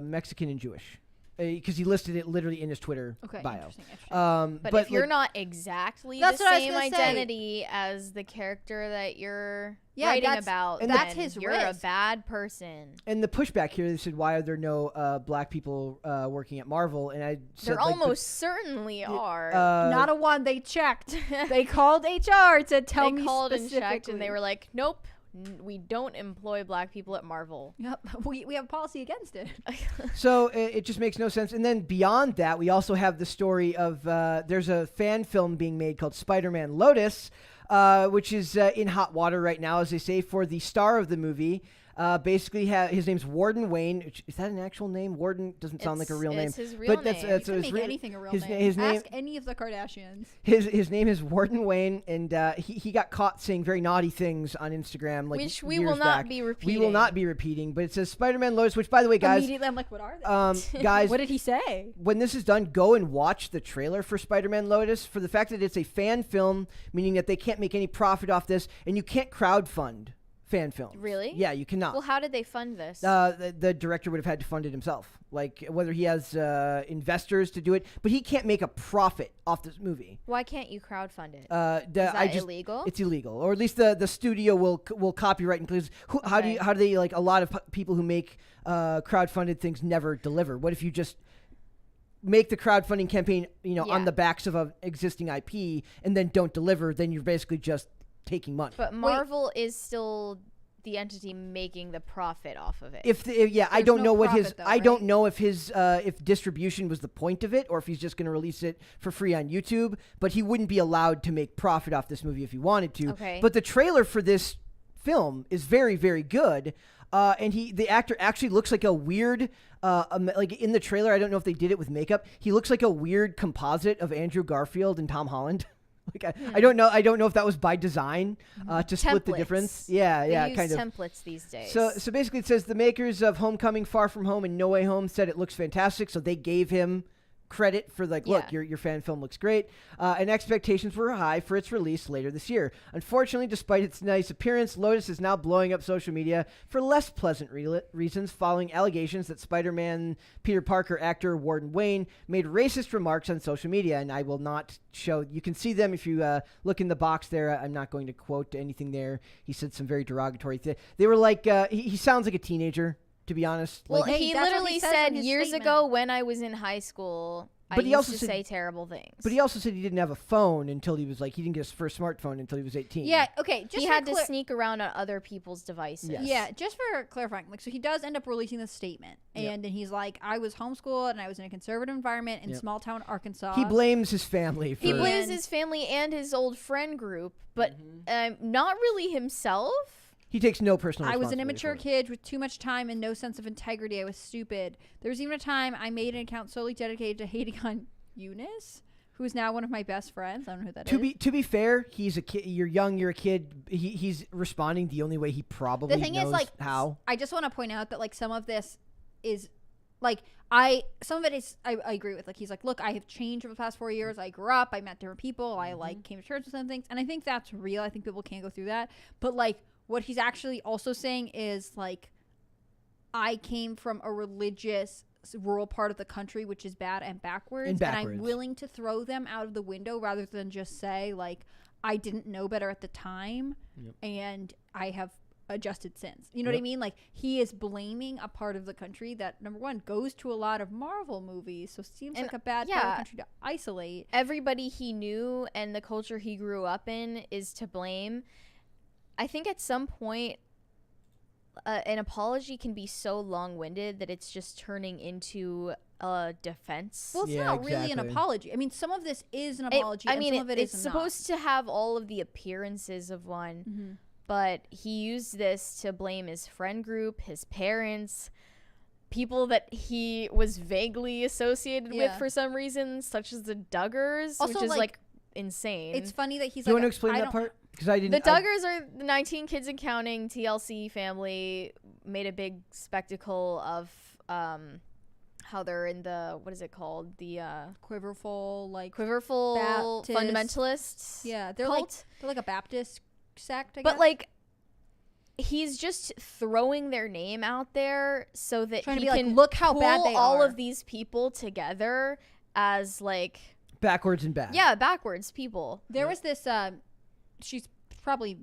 Speaker 1: Mexican and Jewish. Because he listed it literally in his Twitter bio.
Speaker 3: Interesting.
Speaker 2: But if you're not exactly
Speaker 3: That's
Speaker 2: the
Speaker 3: what I was
Speaker 2: same
Speaker 3: gonna say.
Speaker 2: identity as the character that you're
Speaker 3: Yeah,
Speaker 2: writing
Speaker 3: that's-
Speaker 2: about,
Speaker 1: and
Speaker 2: then
Speaker 3: that's his
Speaker 2: you're
Speaker 3: risk.
Speaker 2: a bad person.
Speaker 1: And the pushback here, they said, why are there no black people working at Marvel? And I said,
Speaker 2: There almost certainly are.
Speaker 3: not a one they checked. They called HR to tell me
Speaker 2: They called and
Speaker 3: specifically.
Speaker 2: checked, and they were like, "Nope, we don't employ black people at Marvel."
Speaker 3: Yep, we have a policy against it.
Speaker 1: So it just makes no sense. And then beyond that, we also have the story of there's a fan film being made called Spider-Man Lotus, which is in hot water right now, as they say, for the star of the movie. Basically, his name's Warden Wayne. Is that an actual name? Warden doesn't sound like a real name.
Speaker 2: It's his real
Speaker 1: But that's
Speaker 2: name.
Speaker 3: You can make anything a real name.
Speaker 1: His name.
Speaker 3: Ask any of the Kardashians.
Speaker 1: His name is Warden Wayne, and he got caught saying very naughty things on Instagram, like
Speaker 2: Which we
Speaker 1: years
Speaker 2: will not
Speaker 1: back.
Speaker 2: be repeating.
Speaker 1: We will not be repeating, but it says Spider-Man Lotus, which, by the way, guys,
Speaker 3: Immediately, I'm like, what are they?
Speaker 1: guys,
Speaker 3: What did he say?
Speaker 1: when this is done, go and watch the trailer for Spider-Man Lotus. For the fact that it's a fan film, meaning that they can't make any profit off this, and you can't crowdfund fan films.
Speaker 2: Really?
Speaker 1: Yeah, you cannot.
Speaker 2: Well, how did they fund this?
Speaker 1: The director would have had to fund it himself, like whether he has investors to do it, but he can't make a profit off this movie.
Speaker 2: Why can't you crowdfund it?
Speaker 1: Is
Speaker 2: that illegal?
Speaker 1: It's illegal, or at least the studio will copyright and please. How do they like a lot of people who make crowdfunded things never deliver? What if you just make the crowdfunding campaign, on the backs of an existing IP and then don't deliver? Then you're basically just taking money.
Speaker 2: But Marvel is still the entity making the profit off of it.
Speaker 1: I don't know what his.
Speaker 3: profit, though,
Speaker 1: I don't
Speaker 3: right?
Speaker 1: know if his if distribution was the point of it, or if he's just going to release it for free on YouTube. But he wouldn't be allowed to make profit off this movie if he wanted to.
Speaker 2: Okay.
Speaker 1: But the trailer for this film is very, very good. And the actor actually looks like a weird, like in the trailer. I don't know if they did it with makeup. He looks like a weird composite of Andrew Garfield and Tom Holland. Like I don't know. I don't know if that was by design to split the difference. Yeah,
Speaker 2: They use
Speaker 1: kind of.
Speaker 2: templates these days.
Speaker 1: So basically, it says the makers of Homecoming, Far From Home, and No Way Home said it looks fantastic. So they gave him credit for look, your fan film looks great, and expectations were high for its release later this year. Unfortunately, despite its nice appearance, Lotus is now blowing up social media for less pleasant reasons, following allegations that Spider-Man Peter Parker actor Warden Wayne made racist remarks on social media, and I will not show. You can see them if you look in the box there. I'm not going to quote anything there. He said some very derogatory things. They were like, he sounds like a teenager, to be honest.
Speaker 2: Well,
Speaker 1: Like,
Speaker 2: he
Speaker 3: that's what
Speaker 2: literally
Speaker 3: he says
Speaker 2: said
Speaker 3: in his
Speaker 2: years
Speaker 3: statement.
Speaker 2: ago when I was in high school, I
Speaker 1: But he
Speaker 2: used
Speaker 1: also
Speaker 2: to
Speaker 1: said-
Speaker 2: say terrible things.
Speaker 1: but he also said he didn't have a phone until he was he didn't get his first smartphone until he was 18.
Speaker 3: Yeah, okay. Just
Speaker 2: he
Speaker 3: for
Speaker 2: had to
Speaker 3: clar-
Speaker 2: sneak around on other people's devices.
Speaker 1: Yes.
Speaker 3: Yeah, just for clarifying, so he does end up releasing this statement, and then he's like, "I was homeschooled and I was in a conservative environment in small town Arkansas."
Speaker 1: He blames his family for
Speaker 2: He blames
Speaker 3: And-
Speaker 2: his family and his old friend group, but
Speaker 1: Mm-hmm.
Speaker 2: not really himself.
Speaker 1: He takes no personal
Speaker 3: I was an
Speaker 1: responsibility
Speaker 3: immature
Speaker 1: for it.
Speaker 3: kid with too much time and no sense of integrity. I was stupid. There was even a time I made an account solely dedicated to hating on Eunice, who's now one of my best friends. I don't know who that is.
Speaker 1: To be fair, he's a kid. You're young. You're a kid. He's responding the only way he probably
Speaker 3: The thing
Speaker 1: knows
Speaker 3: is, like,
Speaker 1: how.
Speaker 3: I just want to point out that, like, some of this is, like, some of it is, I agree with. Like, he's like, look, I have changed over the past 4 years. I grew up. I met different people. I, like, came to church with some things. And I think that's real. I think people can go through that. But, like, what he's actually also saying is, like, I came from a religious rural part of the country, which is bad and backwards. And I'm willing to throw them out of the window rather than just say, like, I didn't know better at the time. And I have adjusted since. You know what I mean? Like, he is blaming a part of the country that, number one, goes to a lot of Marvel movies, so seems like a bad part of the country to isolate.
Speaker 2: Everybody he knew and the culture he grew up in is to blame. I think at some point an apology can be so long-winded that it's just turning into a defense.
Speaker 3: Well, it's not really an apology. I mean, some of this is an apology. Some of it is
Speaker 2: it's supposed to have all of the appearances of one. But he used this to blame his friend group, his parents, people that he was vaguely associated with for some reason, such as the Duggars,
Speaker 3: also,
Speaker 2: which is like insane.
Speaker 3: It's funny that he's
Speaker 1: Do you want to explain that part? Because I didn't.
Speaker 2: The Duggars are the 19 Kids and Counting TLC family. Made a big spectacle of how they're in the, what is it called? The
Speaker 3: quiverful
Speaker 2: Baptist fundamentalists.
Speaker 3: Yeah, they're
Speaker 2: cult.
Speaker 3: They're like a Baptist sect, I
Speaker 2: but
Speaker 3: guess.
Speaker 2: like, he's just throwing their name out there so that
Speaker 3: Trying
Speaker 2: he
Speaker 3: to be
Speaker 2: can
Speaker 3: like, look how bad they
Speaker 2: all
Speaker 3: are.
Speaker 2: of these people together as like
Speaker 1: backwards and bad.
Speaker 2: Yeah, backwards people.
Speaker 3: There was this. She's probably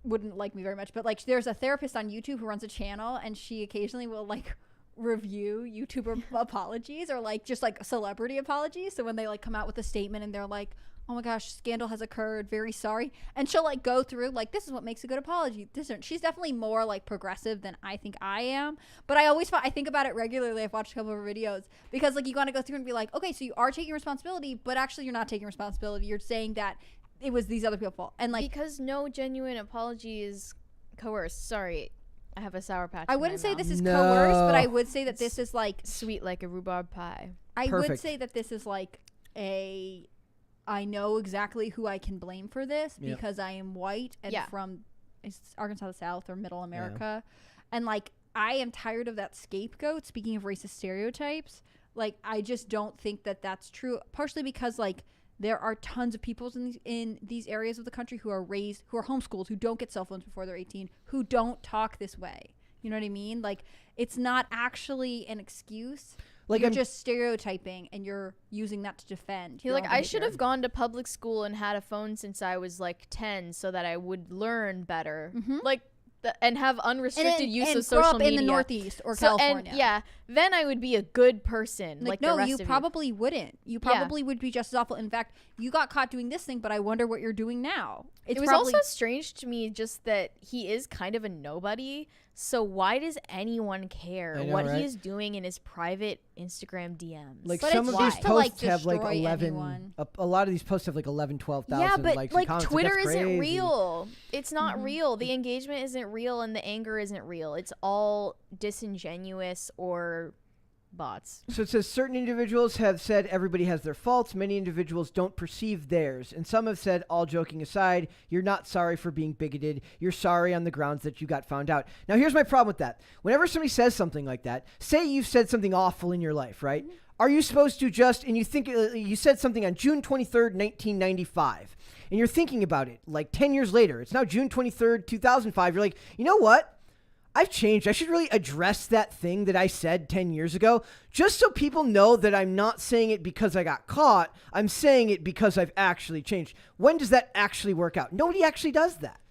Speaker 3: wouldn't like me very much, but like, there's a therapist on YouTube who runs a channel, and she occasionally will like review YouTuber apologies or like just like celebrity apologies. So when they like come out with a statement and they're like, oh my gosh, scandal has occurred, very sorry, and she'll like go through like, this is what makes a good apology. She's definitely more like progressive than I think I am, but I think about it regularly. I've watched a couple of her videos because like, you want to go through and be like, okay, so you are taking responsibility, but actually you're not taking responsibility. You're saying that it was these other people, and like,
Speaker 2: because no genuine apology is coerced. Sorry, I have a Sour Patch.
Speaker 3: I wouldn't say this is coerced, but I would say that this is like
Speaker 2: sweet like a rhurba pie.
Speaker 3: I would say that this is like I know exactly who I can blame for this because I am white and from Arkansas the South or Middle America, and like, I am tired of that scapegoat. Speaking of racist stereotypes, like, I just don't think that that's true. Partially because like, there are tons of people in these areas of the country who are homeschooled, who don't get cell phones before they're 18, who don't talk this way. You know what I mean? Like, it's not actually an excuse. Like, you're just stereotyping, and you're using that to defend.
Speaker 2: He's like, I should have gone to public school and had a phone since I was like 10 so that I would learn better. Like, and have unrestricted use of social media.
Speaker 3: In the Northeast or California.
Speaker 2: And then I would be a good person. Like
Speaker 3: no,
Speaker 2: the rest
Speaker 3: you
Speaker 2: of
Speaker 3: probably wouldn't. You probably would be just as awful. In fact, you got caught doing this thing, but I wonder what you're doing now.
Speaker 2: It was also strange to me just that he is kind of a nobody. So why does anyone care what he is doing in his private Instagram DMs?
Speaker 1: Like, some of these posts have like 11. A lot of these posts have like 11, 12,000
Speaker 2: yeah, but
Speaker 1: likes
Speaker 2: like,
Speaker 1: and comments.
Speaker 2: Twitter
Speaker 1: like,
Speaker 2: isn't real. It's not real. The engagement isn't real, and the anger isn't real. It's all disingenuous or bots.
Speaker 1: So it says certain individuals have said everybody has their faults. Many individuals don't perceive theirs. And some have said, all joking aside, you're not sorry for being bigoted. You're sorry on the grounds that you got found out. Now, here's my problem with that. Whenever somebody says something like that, say you've said something awful in your life, right? Are you supposed to just, and you think you said something on June 23rd, 1995, and you're thinking about it like 10 years later. It's now June 23rd, 2005. You're like, you know what? I've changed. I should really address that thing that I said 10 years ago, just so people know that I'm not saying it because I got caught. I'm saying it because I've actually changed. When does that actually work out? Nobody actually does that.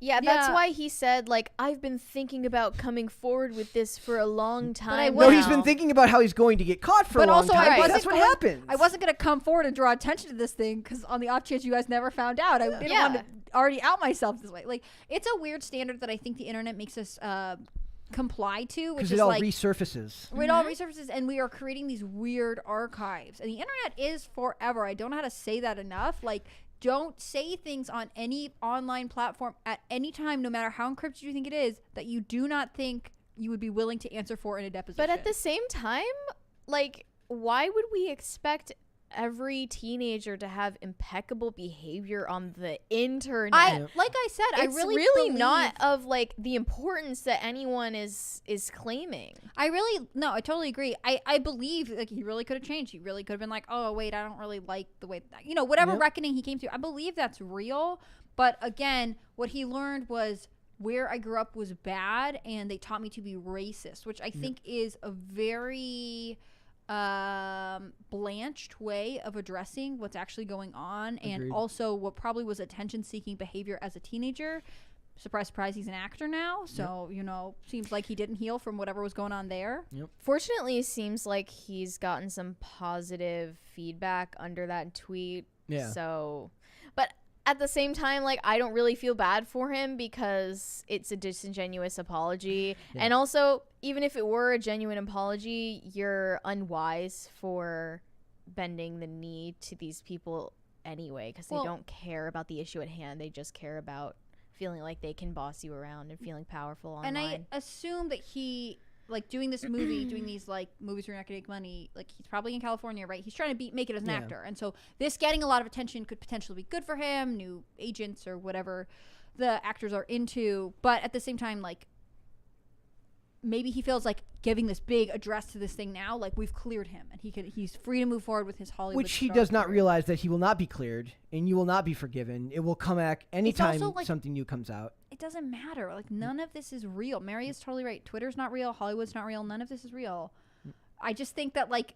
Speaker 2: Yeah, that's why he said, like, I've been thinking about coming forward with this for a long time.
Speaker 1: No, he's been thinking about how he's going to get caught for a long time. But that's what happens.
Speaker 3: I wasn't going to come forward and draw attention to this thing because on the off chance you guys never found out, I didn't want to already out myself this way. Like, it's a weird standard that I think the internet makes us comply to, which is
Speaker 1: it all
Speaker 3: like
Speaker 1: resurfaces.
Speaker 3: It all resurfaces, and we are creating these weird archives. And the internet is forever. I don't know how to say that enough. Like, don't say things on any online platform at any time, no matter how encrypted you think it is, that you do not think you would be willing to answer for in a deposition.
Speaker 2: But at the same time, like, why would we expect every teenager to have impeccable behavior on the internet?
Speaker 3: Like I said,
Speaker 2: it's
Speaker 3: I really
Speaker 2: really
Speaker 3: believe,
Speaker 2: not of like the importance that anyone is claiming.
Speaker 3: I totally agree. I believe like he really could have changed. He really could have been like, oh wait, I don't really like the way that, whatever reckoning he came to. I believe that's real. But again, what he learned was where I grew up was bad, and they taught me to be racist, which I think is a very blanched way of addressing what's actually going on.
Speaker 1: Agreed.
Speaker 3: And also what probably was attention-seeking behavior as a teenager. Surprise, surprise, he's an actor now, so seems like he didn't heal from whatever was going on there.
Speaker 2: Fortunately, it seems like he's gotten some positive feedback under that tweet. So, but at the same time, like, I don't really feel bad for him because it's a disingenuous apology. And also, even if it were a genuine apology, you're unwise for bending the knee to these people anyway, because they don't care about the issue at hand. They just care about feeling like they can boss you around and feeling powerful online.
Speaker 3: And I assume that he, like, doing this movie, doing these, like, movies where you're not going to make money, like, he's probably in California, right? He's trying to make it as an actor. And so this getting a lot of attention could potentially be good for him, new agents or whatever the actors are into. But at the same time, like, maybe he feels like giving this big address to this thing now, like, we've cleared him and he's free to move forward with his Hollywood
Speaker 1: Which he
Speaker 3: star
Speaker 1: does not
Speaker 3: career.
Speaker 1: realize that he will not be cleared and you will not be forgiven. It will come back anytime
Speaker 3: also, like,
Speaker 1: something new comes out.
Speaker 3: It doesn't matter. Like, none of this is real. Mary is totally right. Twitter's not real. Hollywood's not real. None of this is real. I just think that, like,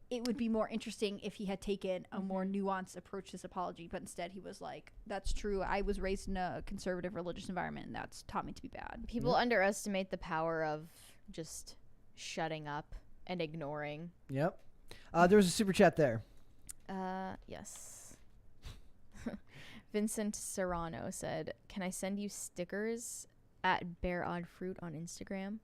Speaker 3: it would be more interesting if he had taken a more nuanced approach to this apology, but instead he was like, that's true. I was raised in a conservative religious environment, and that's taught me to be bad.
Speaker 2: People underestimate the power of just shutting up and ignoring.
Speaker 1: There was a super chat there.
Speaker 2: Yes. Vincent Serrano said, "Can I send you stickers at Bear Odd Fruit on Instagram?"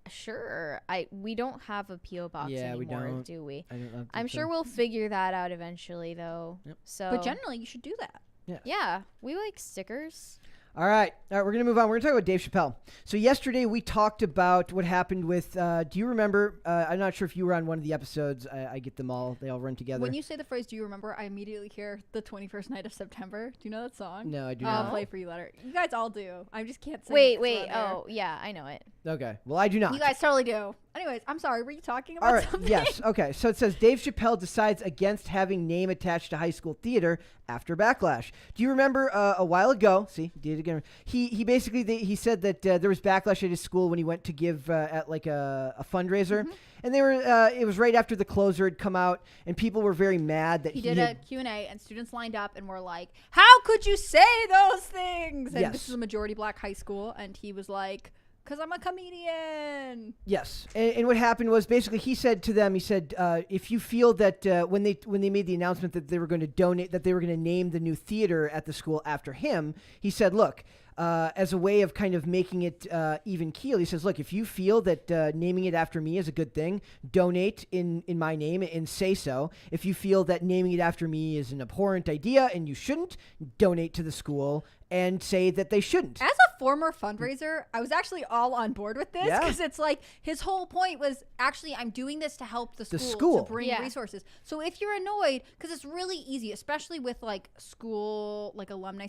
Speaker 2: Sure. We don't have a PO box
Speaker 1: Yeah, we
Speaker 2: anymore,
Speaker 1: don't.
Speaker 2: do we?
Speaker 1: I don't know.
Speaker 2: I'm sure we'll figure that out eventually, though. So,
Speaker 3: But generally, you should do that.
Speaker 2: yeah, we like stickers.
Speaker 1: All right, we're going to move on. We're going to talk about Dave Chappelle. So yesterday we talked about what happened with, do you remember, I'm not sure if you were on one of the episodes. I get them all. They all run together.
Speaker 3: When you say the phrase, do you remember, I immediately hear the 21st Night of September. Do you know that song?
Speaker 1: No, I do
Speaker 3: I'll
Speaker 1: not.
Speaker 3: play for you later. You guys all do. I just can't sing
Speaker 2: Wait.
Speaker 3: it 'cause we're on air.
Speaker 2: Oh, yeah, I know it.
Speaker 1: Okay, well, I do not.
Speaker 3: You guys totally do. Anyways, I'm sorry. Were you talking about
Speaker 1: All right,
Speaker 3: something?
Speaker 1: yes, okay. So it says Dave Chappelle decides against having name attached to high school theater after Backlash. Do you remember a while ago? See, did it again. He basically he said that there was backlash at his school when he went to give at like a fundraiser, and they were it was right after the closer had come out, and people were very mad that
Speaker 3: He
Speaker 1: he
Speaker 3: did
Speaker 1: had,
Speaker 3: a Q&A, and students lined up and were like, how could you say those things? And
Speaker 1: Yes.
Speaker 3: this is a majority black high school, and he was like, because I'm a comedian.
Speaker 1: Yes, and what happened was basically he said to them, he said, if you feel that when they made the announcement that they were going to donate, that they were going to name the new theater at the school after him, he said, look, as a way of kind of making it even keel, he says, look, if you feel that naming it after me is a good thing, donate in my name and say so. If you feel that naming it after me is an abhorrent idea and you shouldn't, donate to the school and say that they shouldn't.
Speaker 3: As a former fundraiser, I was actually all on board with this,
Speaker 1: Yeah.
Speaker 3: because it's like his whole point was actually, I'm doing this to help the school,
Speaker 1: school.
Speaker 3: to bring
Speaker 2: Yeah.
Speaker 3: resources. So if you're annoyed, because it's really easy, especially with like school, like alumni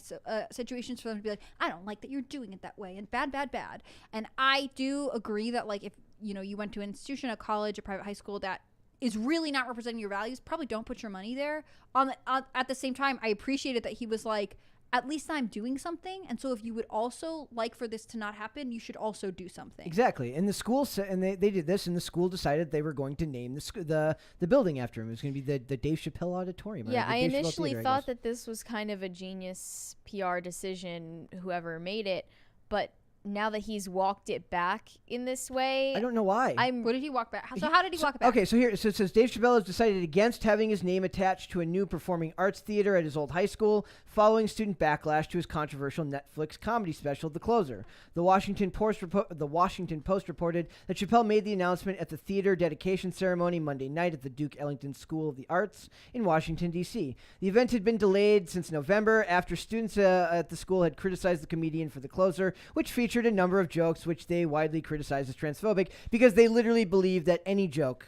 Speaker 3: situations, for them to be like, I don't like that you're doing it that way, and bad. And I do agree that, like, if you went to an institution, a college, a private high school that is really not representing your values, probably don't put your money there. At the same time, I appreciated that he was like, at least I'm doing something, and so if you would also like for this to not happen, you should also do something.
Speaker 1: Exactly, and the school and they did this, and the school decided they were going to name the building after him. It was going to be the Dave Chappelle Auditorium. or
Speaker 2: Yeah,
Speaker 1: the
Speaker 2: I
Speaker 1: Dave Chappelle
Speaker 2: initially
Speaker 1: Theater, I
Speaker 2: thought
Speaker 1: guess.
Speaker 2: that this was kind of a genius PR decision, whoever made it, but now that he's walked it back in this way,
Speaker 1: I don't know why.
Speaker 3: What did he walk back? So how did he walk it back?
Speaker 1: Okay, so here it says Dave Chappelle has decided against having his name attached to a new performing arts theater at his old high school following student backlash to his controversial Netflix comedy special, The Closer. The Washington Post reported that Chappelle made the announcement at the theater dedication ceremony Monday night at the Duke Ellington School of the Arts in Washington, D.C. The event had been delayed since November after students at the school had criticized the comedian for The Closer, which featured a number of jokes which they widely criticized as transphobic because they literally believe that any joke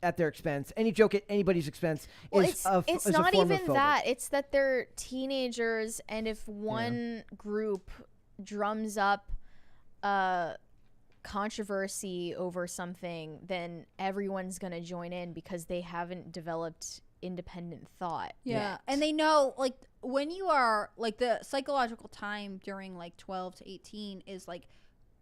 Speaker 1: at their expense, any joke at anybody's expense
Speaker 2: it's not even that. It's that they're teenagers, and if one group drums up controversy over something, then everyone's going to join in because they haven't developed independent thought yet.
Speaker 3: And they know, like, when you are, like, the psychological time during, like, 12 to 18 is, like,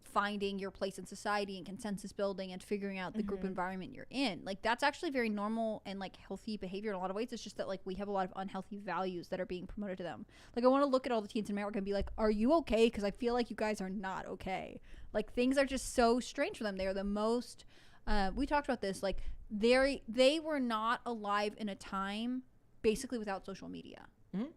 Speaker 3: finding your place in society and consensus building and figuring out the group environment you're in. Like, that's actually very normal and, like, healthy behavior in a lot of ways. It's just that, like, we have a lot of unhealthy values that are being promoted to them. Like, I want to look at all the teens in America and be like, are you okay? Because I feel like you guys are not okay. Like, things are just so strange for them. They are the most we talked about this, like, they were not alive in a time basically without social media.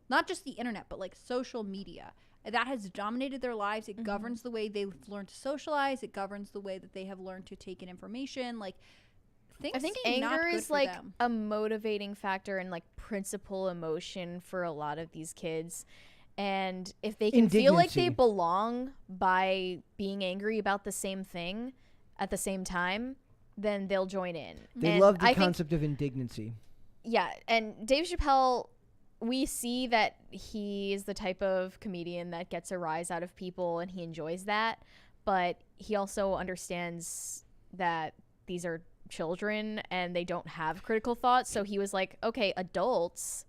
Speaker 3: Not just the internet, but, like, social media. That has dominated their lives. It governs the way they've learned to socialize. It governs the way that they have learned to take in information. Like,
Speaker 2: I think anger is, like, a motivating factor and, like, principal emotion for a lot of these kids. And if they can feel like they belong by being angry about the same thing at the same time, then they'll join in.
Speaker 1: They love the concept of indignancy.
Speaker 2: Yeah, and Dave Chappelle, we see that he is the type of comedian that gets a rise out of people, and he enjoys that. But he also understands that these are children and they don't have critical thought. So he was like, okay, adults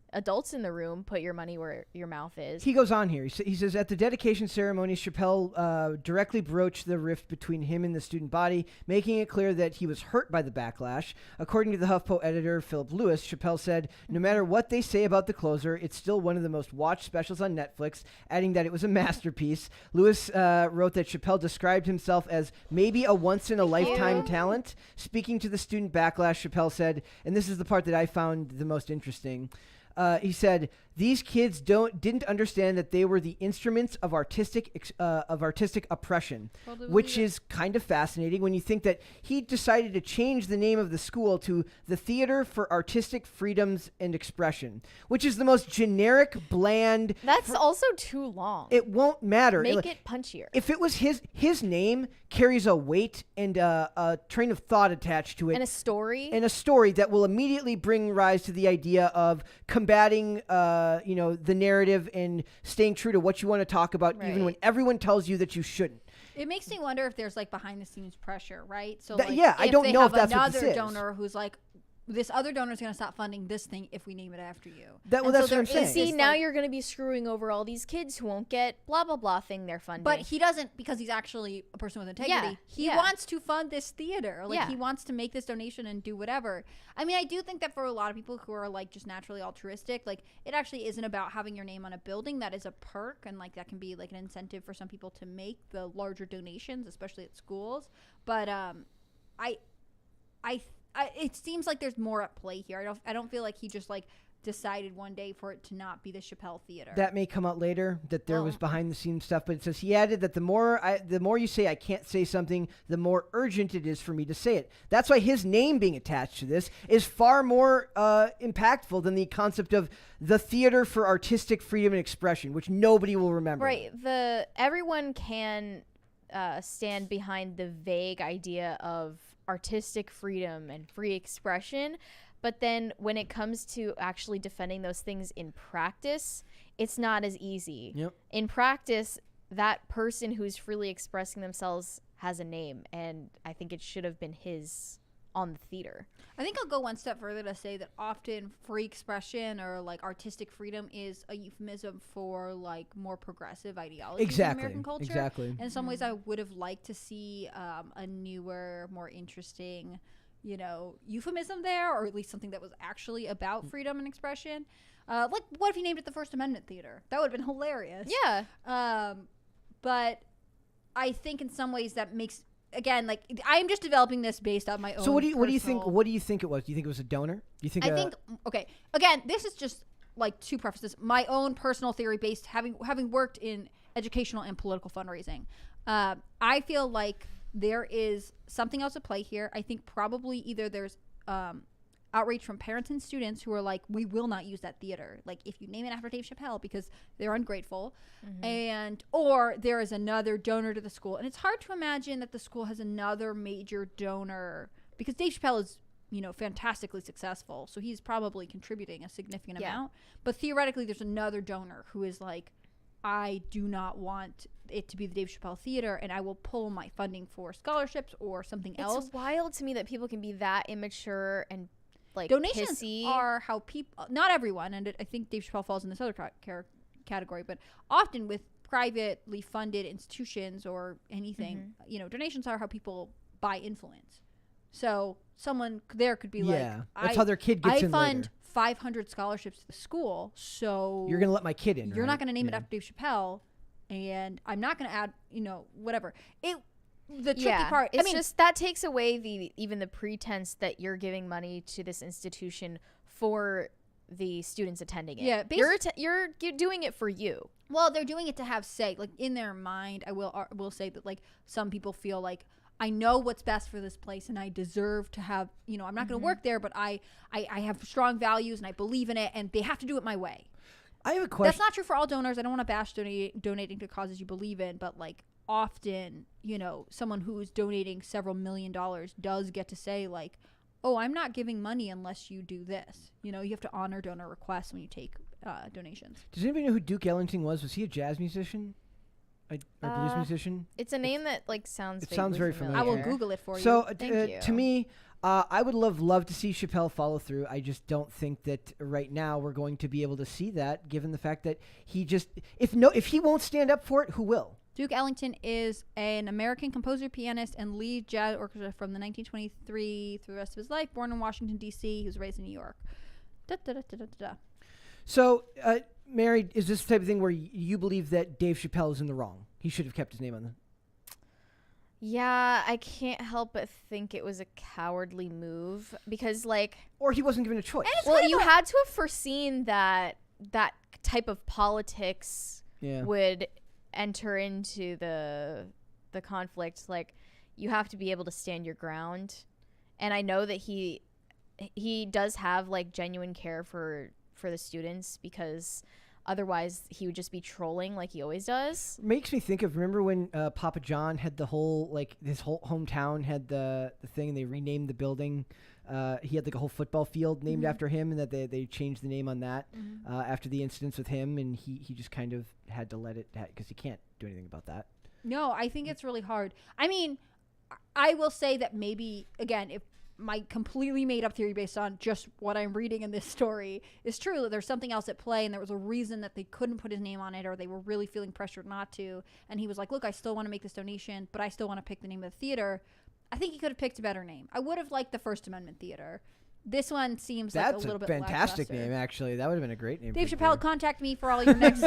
Speaker 2: in the room, put your money where your mouth is.
Speaker 1: He goes on here. He says, at the dedication ceremony, Chappelle directly broached the rift between him and the student body, making it clear that he was hurt by the backlash. According to the HuffPo editor, Philip Lewis, Chappelle said, no matter what they say about The Closer, it's still one of the most watched specials on Netflix, adding that it was a masterpiece. Lewis wrote that Chappelle described himself as maybe a once-in-a-lifetime talent. Speaking to the student backlash, Chappelle said, and this is the part that I found the most interesting, he said, these kids didn't understand that they were the instruments of artistic oppression, which is kind of fascinating when you think that he decided to change the name of the school to the Theater for Artistic Freedoms and Expression, which is the most generic, bland.
Speaker 2: That's also too long.
Speaker 1: It won't matter.
Speaker 2: Make it punchier.
Speaker 1: If it was his name carries a weight and a train of thought attached to it.
Speaker 2: And a story.
Speaker 1: And a story that will immediately bring rise to the idea of combating the narrative and staying true to what you want to talk about, even when everyone tells you that you shouldn't.
Speaker 3: It makes me wonder if there's, like, behind the scenes pressure, right? So
Speaker 1: I don't know if that's what this is.
Speaker 3: Another donor who's like, this other donor is going to stop funding this thing if we name it after you.
Speaker 1: That's what I'm saying.
Speaker 2: See, now you're going to be screwing over all these kids who won't get blah, blah, blah thing they're funding.
Speaker 3: But he doesn't, because he's actually a person with integrity. He wants to fund this theater. Like, he wants to make this donation and do whatever. I mean, I do think that for a lot of people who are, like, just naturally altruistic, like, it actually isn't about having your name on a building. That is a perk, and, like, that can be, like, an incentive for some people to make the larger donations, especially at schools. But it seems like there's more at play here. I don't feel like he just, like, decided one day for it to not be the Chappelle Theater.
Speaker 1: That may come out later, that there was behind the scenes stuff, but it says he added that the more you say I can't say something, the more urgent it is for me to say it. That's why his name being attached to this is far more impactful than the concept of the Theater for Artistic Freedom and Expression, which nobody will remember.
Speaker 2: Right. Everyone can stand behind the vague idea of artistic freedom and free expression, but then when it comes to actually defending those things in practice, it's not as easy.
Speaker 1: Yep.
Speaker 2: In practice, that person who's freely expressing themselves has a name, and I think it should have been his on the theater.
Speaker 3: I think I'll go one step further to say that often free expression or, like, artistic freedom is a euphemism for, like, more progressive ideologies in American culture.
Speaker 1: Exactly.
Speaker 3: In some ways, I would have liked to see a newer, more interesting, euphemism there, or at least something that was actually about freedom and expression. Like, what if you named it the First Amendment Theater? That would have been hilarious.
Speaker 2: Yeah.
Speaker 3: But I think in some ways that makes, again, like I'm just developing this based on my own.
Speaker 1: So what do you think?
Speaker 3: personal-
Speaker 1: What do you think it was? Do you think it was a donor? Do you think?
Speaker 3: I think, okay, again, this is just like to preface this, my own personal theory based having worked in educational and political fundraising. I feel like there is something else at play here. I think probably either there's outrage from parents and students who are like, we will not use that theater. Like if you name it after Dave Chappelle because they're ungrateful, or there is another donor to the school. And it's hard to imagine that the school has another major donor because Dave Chappelle is, fantastically successful. So he's probably contributing a significant amount. But theoretically, there's another donor who is like, I do not want it to be the Dave Chappelle Theater, and I will pull my funding for scholarships or something else.
Speaker 2: It's wild to me that people can be that immature and like
Speaker 3: Donations
Speaker 2: pissy.
Speaker 3: are how people, not everyone, and I think Dave Chappelle falls in this other category, but often with privately funded institutions or anything, donations are how people buy influence. So someone there could be like,
Speaker 1: that's how their kid gets
Speaker 3: I
Speaker 1: in
Speaker 3: fund
Speaker 1: later.
Speaker 3: 500 scholarships to the school, so
Speaker 1: You're gonna let my kid in.
Speaker 3: you're
Speaker 1: right?
Speaker 3: not going to name it
Speaker 1: Yeah.
Speaker 3: after Dave Chappelle, and I'm not going to add, whatever. The tricky part,
Speaker 2: It's just that takes away even the pretense that you're giving money to this institution for the students attending it.
Speaker 3: Yeah,
Speaker 2: you're doing it for you.
Speaker 3: well, they're doing it to have say, like in their mind. I will say that like some people feel like I know what's best for this place and I deserve to have, I'm not going to work there, but I have strong values and I believe in it and they have to do it my way.
Speaker 1: I have a question.
Speaker 3: That's not true for all donors. I don't want to bash donating to causes you believe in, but like often, someone who is donating several $1 million does get to say like, oh, I'm not giving money unless you do this. You have to honor donor requests when you take donations.
Speaker 1: Does anybody know who Duke Ellington was? Was he a jazz musician? A blues musician?
Speaker 2: It's a name that like sounds.
Speaker 1: It sounds very
Speaker 2: familiar.
Speaker 3: I will Google it for you.
Speaker 1: So
Speaker 2: Thank you.
Speaker 1: to me, I would love to see Chappelle follow through. I just don't think that right now we're going to be able to see that, given the fact that he just if he won't stand up for it, who will?
Speaker 3: Duke Ellington is an American composer, pianist, and lead jazz orchestra from the 1923 through the rest of his life. Born in Washington, D.C., he was raised in New York.
Speaker 1: So, Mary, is this the type of thing where you believe that Dave Chappelle is in the wrong? He should have kept his name on the...
Speaker 2: Yeah, I can't help but think it was a cowardly move because like...
Speaker 1: Or he wasn't given a choice.
Speaker 2: Well, you had to have foreseen that type of politics would enter into the conflict. Like, you have to be able to stand your ground. And I know that he does have like genuine care for the students because otherwise he would just be trolling like he always does.
Speaker 1: Makes me think of, remember when Papa John had the whole, like, his whole hometown had the thing and they renamed the building. He had like a whole football field named after him, and that they changed the name on that after the incidents with him, and he just kind of had to let it, because he can't do anything about that.
Speaker 3: No, I think it's really hard. I mean, I will say that maybe, again, if my completely made up theory based on just what I'm reading in this story is true, that there's something else at play and there was a reason that they couldn't put his name on it, or they were really feeling pressured not to, and he was like, look, I still want to make this donation, but I still want to pick the name of the theater. I think he could have picked a better name. I would have liked the First Amendment Theater. This one seems like a little bit
Speaker 1: That's a fantastic
Speaker 3: lackluster.
Speaker 1: name, actually. That would have been a great name.
Speaker 3: Dave
Speaker 1: for the
Speaker 3: Chappelle,
Speaker 1: theater.
Speaker 3: contact me for all your next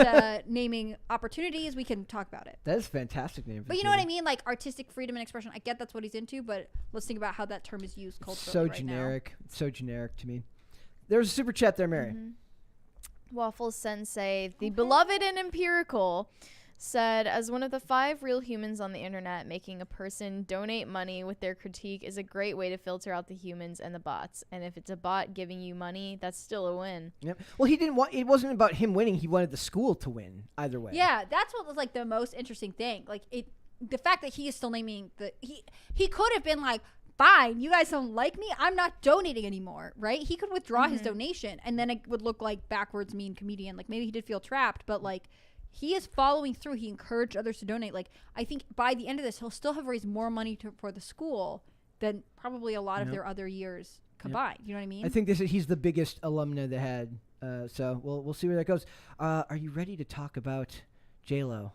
Speaker 3: naming opportunities. We can talk about it.
Speaker 1: That is a fantastic name.
Speaker 3: But you know what I mean? Like artistic freedom and expression. I get that's what he's into, but let's think about how that term is used culturally
Speaker 1: So
Speaker 3: right
Speaker 1: generic. It's so generic to me. There's a super chat there, Mary.
Speaker 2: Waffles Sensei, the beloved and empirical, said, as one of the 5 real humans on the internet, making a person donate money with their critique is a great way to filter out the humans and the bots. And if it's a bot giving you money, that's still a win.
Speaker 1: Yep. Well, he didn't want. It wasn't about him winning. He wanted the school to win. Either way.
Speaker 3: Yeah, that's what was like the most interesting thing. Like the fact that he is still naming he could have been like, fine, you guys don't like me, I'm not donating anymore, right? He could withdraw his donation, and then it would look like backwards mean comedian. Like maybe he did feel trapped, but like he is following through. He encouraged others to donate. Like I think by the end of this, he'll still have raised more money for the school than probably a lot of their other years combined. You know what I mean?
Speaker 1: I think he's the biggest alumna they had. So we'll see where that goes. Are you ready to talk about J-Lo?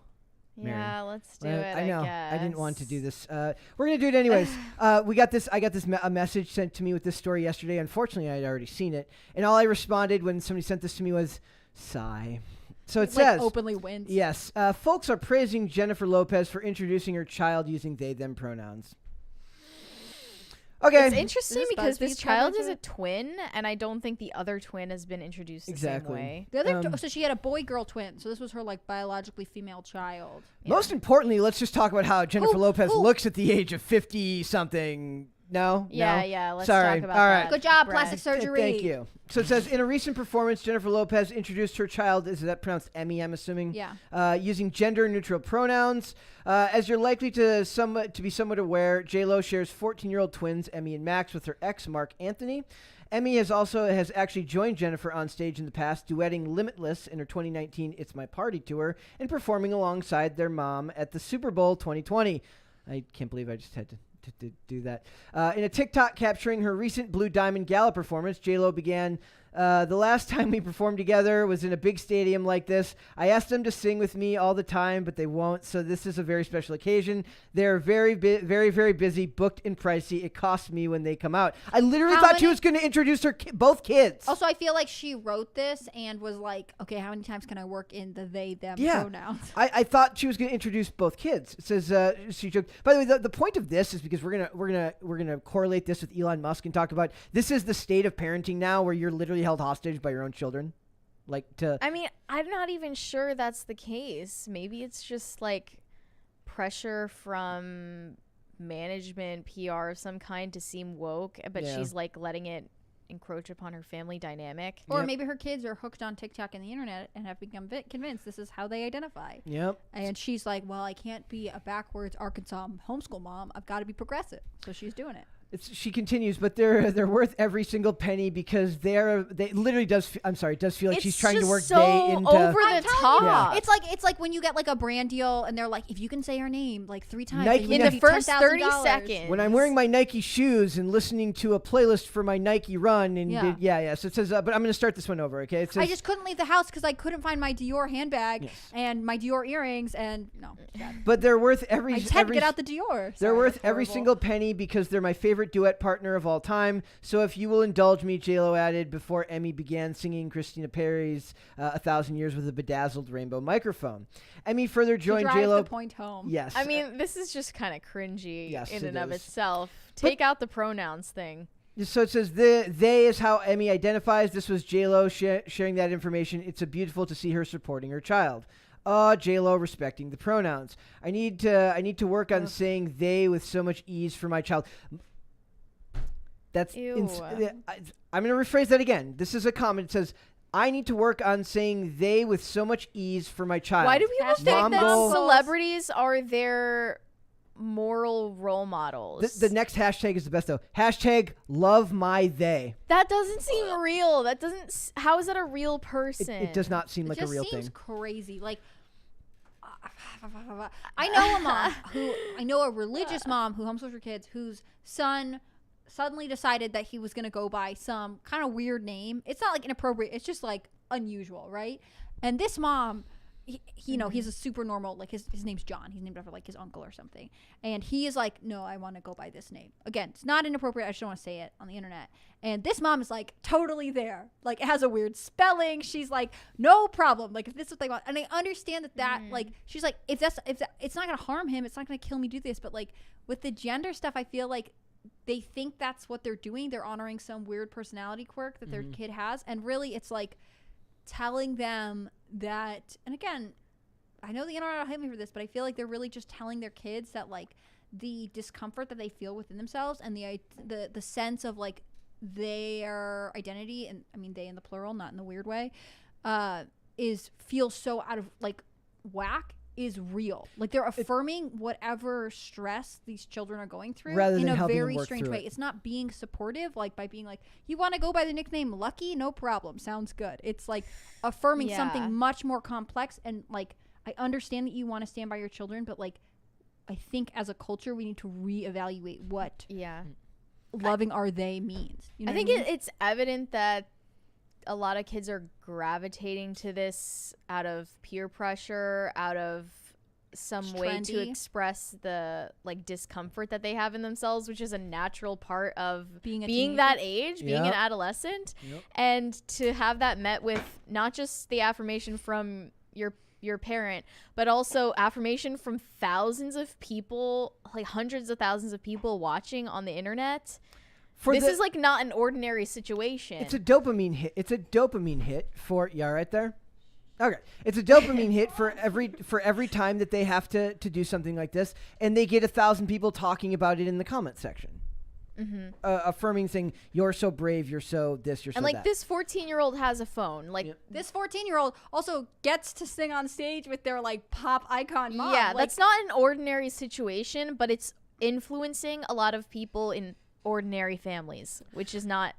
Speaker 1: Mary?
Speaker 2: Yeah, let's do it.
Speaker 1: I know.
Speaker 2: guess.
Speaker 1: I didn't want to do this. We're gonna do it anyways. I got this a message sent to me with this story yesterday. Unfortunately, I had already seen it, and all I responded when somebody sent this to me was sigh. So it
Speaker 3: like
Speaker 1: says,
Speaker 3: openly wins.
Speaker 1: yes, folks are praising Jennifer Lopez for introducing her child using they, them pronouns. Okay.
Speaker 2: It's interesting
Speaker 3: Is this
Speaker 2: because this
Speaker 3: BuzzFeed's cover
Speaker 2: child
Speaker 3: to
Speaker 2: is a
Speaker 3: it?
Speaker 2: twin, and I don't think the other twin has been introduced the
Speaker 1: Exactly.
Speaker 2: same way.
Speaker 3: The other, so she had a boy-girl twin. So this was her like biologically female child.
Speaker 1: Most importantly, let's just talk about how Jennifer Lopez
Speaker 3: who-
Speaker 1: looks at the age of 50-something. No?
Speaker 2: Yeah,
Speaker 1: No?
Speaker 2: yeah. Let's
Speaker 1: Sorry.
Speaker 2: talk about
Speaker 1: All right.
Speaker 2: that.
Speaker 3: Good job,
Speaker 2: Brad.
Speaker 3: plastic surgery.
Speaker 1: Thank you. So it says, in a recent performance, Jennifer Lopez introduced her child, is that pronounced Emmy, I'm assuming?
Speaker 3: Yeah.
Speaker 1: Using gender-neutral pronouns. As you're likely to be somewhat aware, J-Lo shares 14-year-old twins, Emmy and Max, with her ex, Mark Anthony. Emmy has actually joined Jennifer on stage in the past, duetting Limitless in her 2019 It's My Party tour and performing alongside their mom at the Super Bowl 2020. I can't believe I just had to do that. In a TikTok capturing her recent Blue Diamond Gala performance, J-Lo began, the last time we performed together was in a big stadium like this. I asked them to sing with me all the time, but they won't, so this is a very special occasion. They're very, very busy, booked and pricey. It costs me when they come out. I literally thought she was going to introduce her both kids.
Speaker 3: Also, I feel like she wrote this and was like, okay, how many times can I work in the they, them pronouns?
Speaker 1: I thought she was going to introduce both kids. It says she joked. By the way, the point of this is because we're gonna correlate this with Elon Musk and talk about this is the state of parenting now, where you're literally held hostage by your own children.
Speaker 2: I mean, I'm not even sure that's the case. Maybe it's just like pressure from management, PR of some kind to seem woke, but she's like letting it encroach upon her family dynamic.
Speaker 3: Or maybe her kids are hooked on TikTok and the internet and have become convinced this is how they identify.
Speaker 1: Yep.
Speaker 3: And she's like, well, I can't be a backwards Arkansas homeschool mom. I've got to be progressive. So she's doing it.
Speaker 1: She continues, but they're worth every single penny because they literally does. I'm sorry, it does feel like she's trying to work
Speaker 2: so
Speaker 1: day into
Speaker 2: over the top.
Speaker 1: Yeah.
Speaker 3: It's like when you get like a brand deal and they're like, if you can say her name like 3 times
Speaker 1: Nike-
Speaker 3: then you
Speaker 2: In
Speaker 3: can
Speaker 2: the
Speaker 3: give you
Speaker 2: first
Speaker 3: $10,000.
Speaker 2: 30 seconds.
Speaker 1: when I'm wearing my Nike shoes and listening to a playlist for my Nike run and So it says, but I'm going to start this one over. Okay, it says,
Speaker 3: I just couldn't leave the house because I couldn't find my Dior handbag and my Dior earrings and
Speaker 1: but they're worth every.
Speaker 3: I just had to get out the Dior.
Speaker 1: They're
Speaker 3: Sorry,
Speaker 1: worth
Speaker 3: that's
Speaker 1: every
Speaker 3: horrible.
Speaker 1: single penny because they're my favorite duet partner of all time. So if you will indulge me, J-Lo added before Emmy began singing Christina Perry's 1,000 Years with a Bedazzled Rainbow Microphone. Emmy further joined
Speaker 3: drive
Speaker 1: J-Lo.
Speaker 3: the point home.
Speaker 1: Yes.
Speaker 2: I mean, this is just kind of cringy
Speaker 1: Yes,
Speaker 2: in
Speaker 1: it
Speaker 2: and of
Speaker 1: is.
Speaker 2: itself. Take out the pronouns thing.
Speaker 1: So it says they is how Emmy identifies. This was J-Lo sharing that information. It's a beautiful to see her supporting her child. J-Lo respecting the pronouns. I need to work on saying they with so much ease for my child. That's
Speaker 2: Ew.
Speaker 1: I'm going to rephrase that again. This is a comment. It says, I need to work on saying they with so much ease for my child.
Speaker 2: Why do people think that
Speaker 1: Mumble-
Speaker 2: celebrities are their moral role models?
Speaker 1: The next hashtag is the best though. Hashtag love my they.
Speaker 2: That doesn't seem real. That doesn't. How is that a real person?
Speaker 1: It does not seem like
Speaker 3: it
Speaker 1: a
Speaker 3: just
Speaker 1: real
Speaker 3: seems
Speaker 1: thing.
Speaker 3: crazy. Like, I know a mom I know a religious mom who homeschools her kids whose son suddenly decided that he was going to go by some kind of weird name. It's not like inappropriate. It's just like unusual, right? And this mom, you know, he's a super normal, like his name's John. He's named after like his uncle or something. And he is like, no, I want to go by this name. Again, it's not inappropriate. I just don't want to say it on the internet. And this mom is like totally there. Like it has a weird spelling. She's like, no problem. Like if this is what they want. And I understand that like, she's like, if it's not going to harm him. It's not going to kill me do this. But like with the gender stuff, I feel like they think that's what they're doing. They're honoring some weird personality quirk that their kid has. And really it's like telling them that, and again, I know the internet will hate me for this, but I feel like they're really just telling their kids that like the discomfort that they feel within themselves and the sense of like their identity, and I mean they in the plural, not in the weird way, feels so out of like whack, is real. Like they're affirming whatever stress these children are going through
Speaker 1: Rather
Speaker 3: in
Speaker 1: than
Speaker 3: a
Speaker 1: helping them
Speaker 3: very
Speaker 1: work
Speaker 3: strange
Speaker 1: through
Speaker 3: way.
Speaker 1: it.
Speaker 3: It's not being supportive, like by being like, you want to go by the nickname Lucky? No problem. Sounds good. It's like affirming something much more complex. And like, I understand that you want to stand by your children, but like, I think as a culture, we need to reevaluate what loving are they means. You know
Speaker 2: I think
Speaker 3: what I mean?
Speaker 2: it's evident that a lot of kids are gravitating to this out of peer pressure, out of some
Speaker 3: It's
Speaker 2: way to
Speaker 3: trendy.
Speaker 2: express the like discomfort that they have in themselves, which is a natural part of
Speaker 3: Being a
Speaker 2: being that age, being an
Speaker 1: Yep.
Speaker 2: adolescent.
Speaker 1: Yep.
Speaker 2: And to have that met with not just the affirmation from your parent, but also affirmation from thousands of people, like hundreds of thousands of people watching on the internet. This is like not an ordinary situation.
Speaker 1: It's a dopamine hit. It's a dopamine hit for right there. Okay, it's a dopamine hit for every time that they have to do something like this, and they get 1,000 people talking about it in the comment section, affirming, saying you're so brave, you're so this, you're so
Speaker 2: and like
Speaker 1: that.
Speaker 2: this 14-year-old has a phone. Like
Speaker 3: This 14-year-old also gets to sing on stage with their like pop icon mom.
Speaker 2: yeah,
Speaker 3: like,
Speaker 2: that's not an ordinary situation, but it's influencing a lot of people in ordinary families, which is not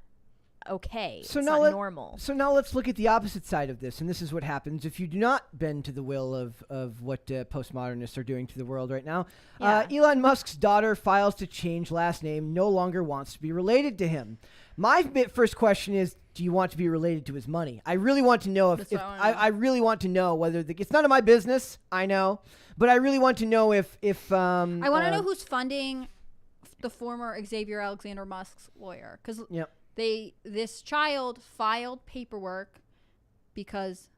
Speaker 2: okay.
Speaker 1: So
Speaker 2: it's
Speaker 1: now
Speaker 2: not normal.
Speaker 1: So now let's look at the opposite side of this, and this is what happens if you do not bend to the will of what postmodernists are doing to the world right now.
Speaker 2: Yeah.
Speaker 1: Elon Musk's daughter files to change last name, no longer wants to be related to him. My first question is, do you want to be related to his money? I really want to know
Speaker 3: That's
Speaker 1: if
Speaker 3: what I wanna know.
Speaker 1: I really want to know whether it's none of my business, I know, but I really want to know if
Speaker 3: I want to know who's funding the former Xavier Alexander Musk's lawyer, because
Speaker 1: Yep.
Speaker 3: this child filed paperwork because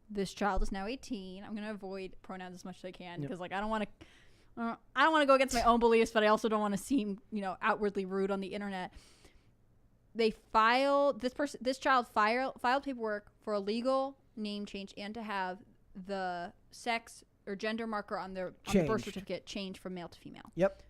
Speaker 3: this child is now 18. I'm gonna avoid pronouns as much as I can because like I don't want to go against my own beliefs, but I also don't want to seem outwardly rude on the internet. This child filed paperwork for a legal name change and to have the sex or gender marker on the birth
Speaker 1: Changed.
Speaker 3: certificate changed from male to female.
Speaker 1: Yep.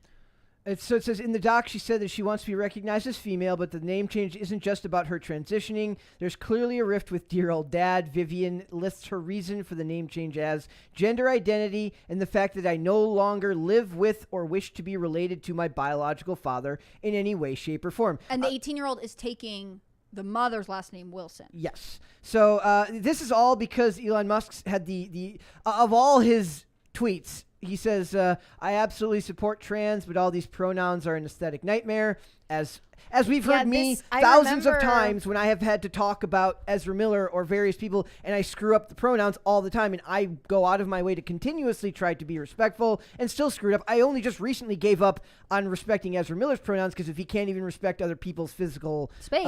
Speaker 1: So it says in the doc, she said that she wants to be recognized as female, but the name change isn't just about her transitioning. There's clearly a rift with dear old dad. Vivian lists her reason for the name change as gender identity and the fact that I no longer live with or wish to be related to my biological father in any way, shape, or form.
Speaker 3: And the 18-year-old is taking the mother's last name, Wilson.
Speaker 1: Yes. So this is all because Elon Musk had the of all his tweets, he says, I absolutely support trans, but all these pronouns are an aesthetic nightmare. As we've heard
Speaker 2: I
Speaker 1: thousands of
Speaker 2: remember-
Speaker 1: times when I have had to talk about Ezra Miller or various people, and I screw up the pronouns all the time, and I go out of my way to continuously try to be respectful and still screw it up. I only just recently gave up on respecting Ezra Miller's pronouns because if he can't even respect other people's physical
Speaker 3: Space.